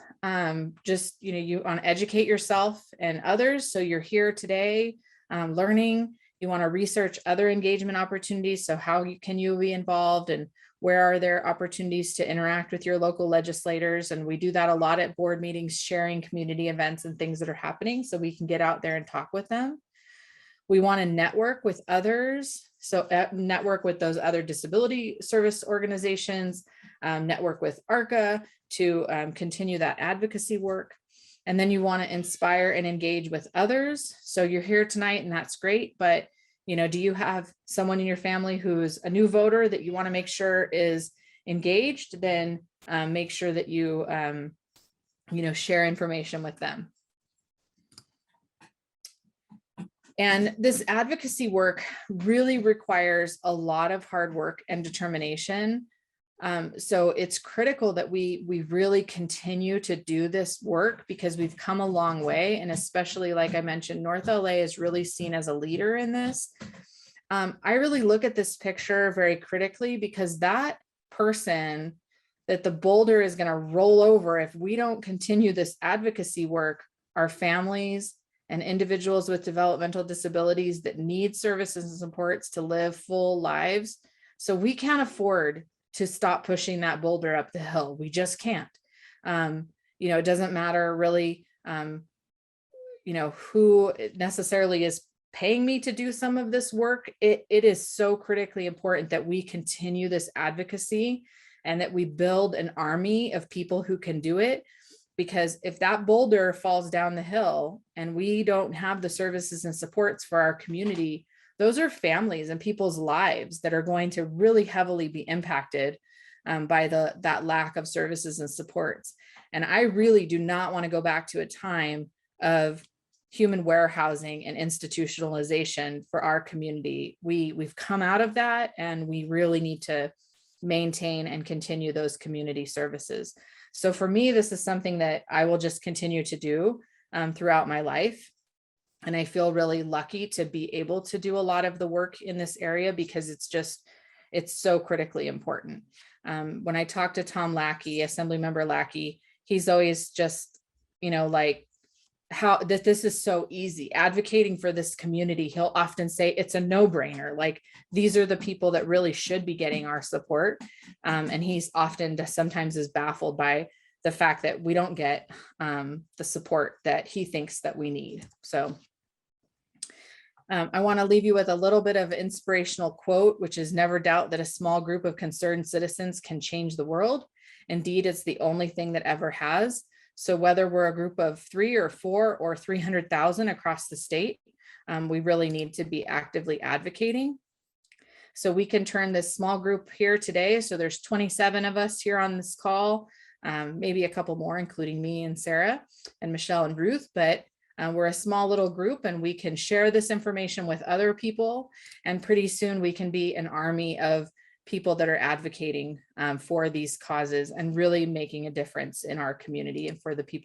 Just, you want to educate yourself and others. So you're here today learning. You want to research other engagement opportunities. So how can you be involved, and where are there opportunities to interact with your local legislators? And we do that a lot at board meetings, sharing community events and things that are happening so we can get out there and talk with them. We want to network with others. So network with those other disability service organizations, network with ARCA to continue that advocacy work. And then you want to inspire and engage with others. So you're here tonight and that's great, but do you have someone in your family who's a new voter that you want to make sure is engaged? Then make sure that you, share information with them. And this advocacy work really requires a lot of hard work and determination. So it's critical that we really continue to do this work, because we've come a long way. And especially, like I mentioned, North LA is really seen as a leader in this. I really look at this picture very critically, because that person that the boulder is going to roll over if we don't continue this advocacy work are families and individuals with developmental disabilities that need services and supports to live full lives. So we can't afford to stop pushing that boulder up the hill. We just can't. It doesn't matter really, who necessarily is paying me to do some of this work. It is so critically important that we continue this advocacy and that we build an army of people who can do it. Because if that boulder falls down the hill and we don't have the services and supports for our community, those are families and people's lives that are going to really heavily be impacted by that lack of services and supports. And I really do not want to go back to a time of human warehousing and institutionalization for our community. We've come out of that, and we really need to maintain and continue those community services. So for me, this is something that I will just continue to do throughout my life. And I feel really lucky to be able to do a lot of the work in this area, because it's so critically important. When I talk to Tom Lackey, Assemblymember Lackey, he's always just, how that this is so easy advocating for this community. He'll often say it's a no-brainer. Like, these are the people that really should be getting our support. And he's often sometimes is baffled by the fact that we don't get the support that he thinks that we need. So I want to leave you with a little bit of inspirational quote, which is, "Never doubt that a small group of concerned citizens can change the world. Indeed, it's the only thing that ever has." So whether we're a group of 3 or 4 or 300,000 across the state, we really need to be actively advocating. So we can turn this small group here today. So there's 27 of us here on this call, maybe a couple more, including me and Sarah and Michelle and Ruth, but we're a small little group, and we can share this information with other people. And pretty soon we can be an army of people that are advocating for these causes and really making a difference in our community and for the people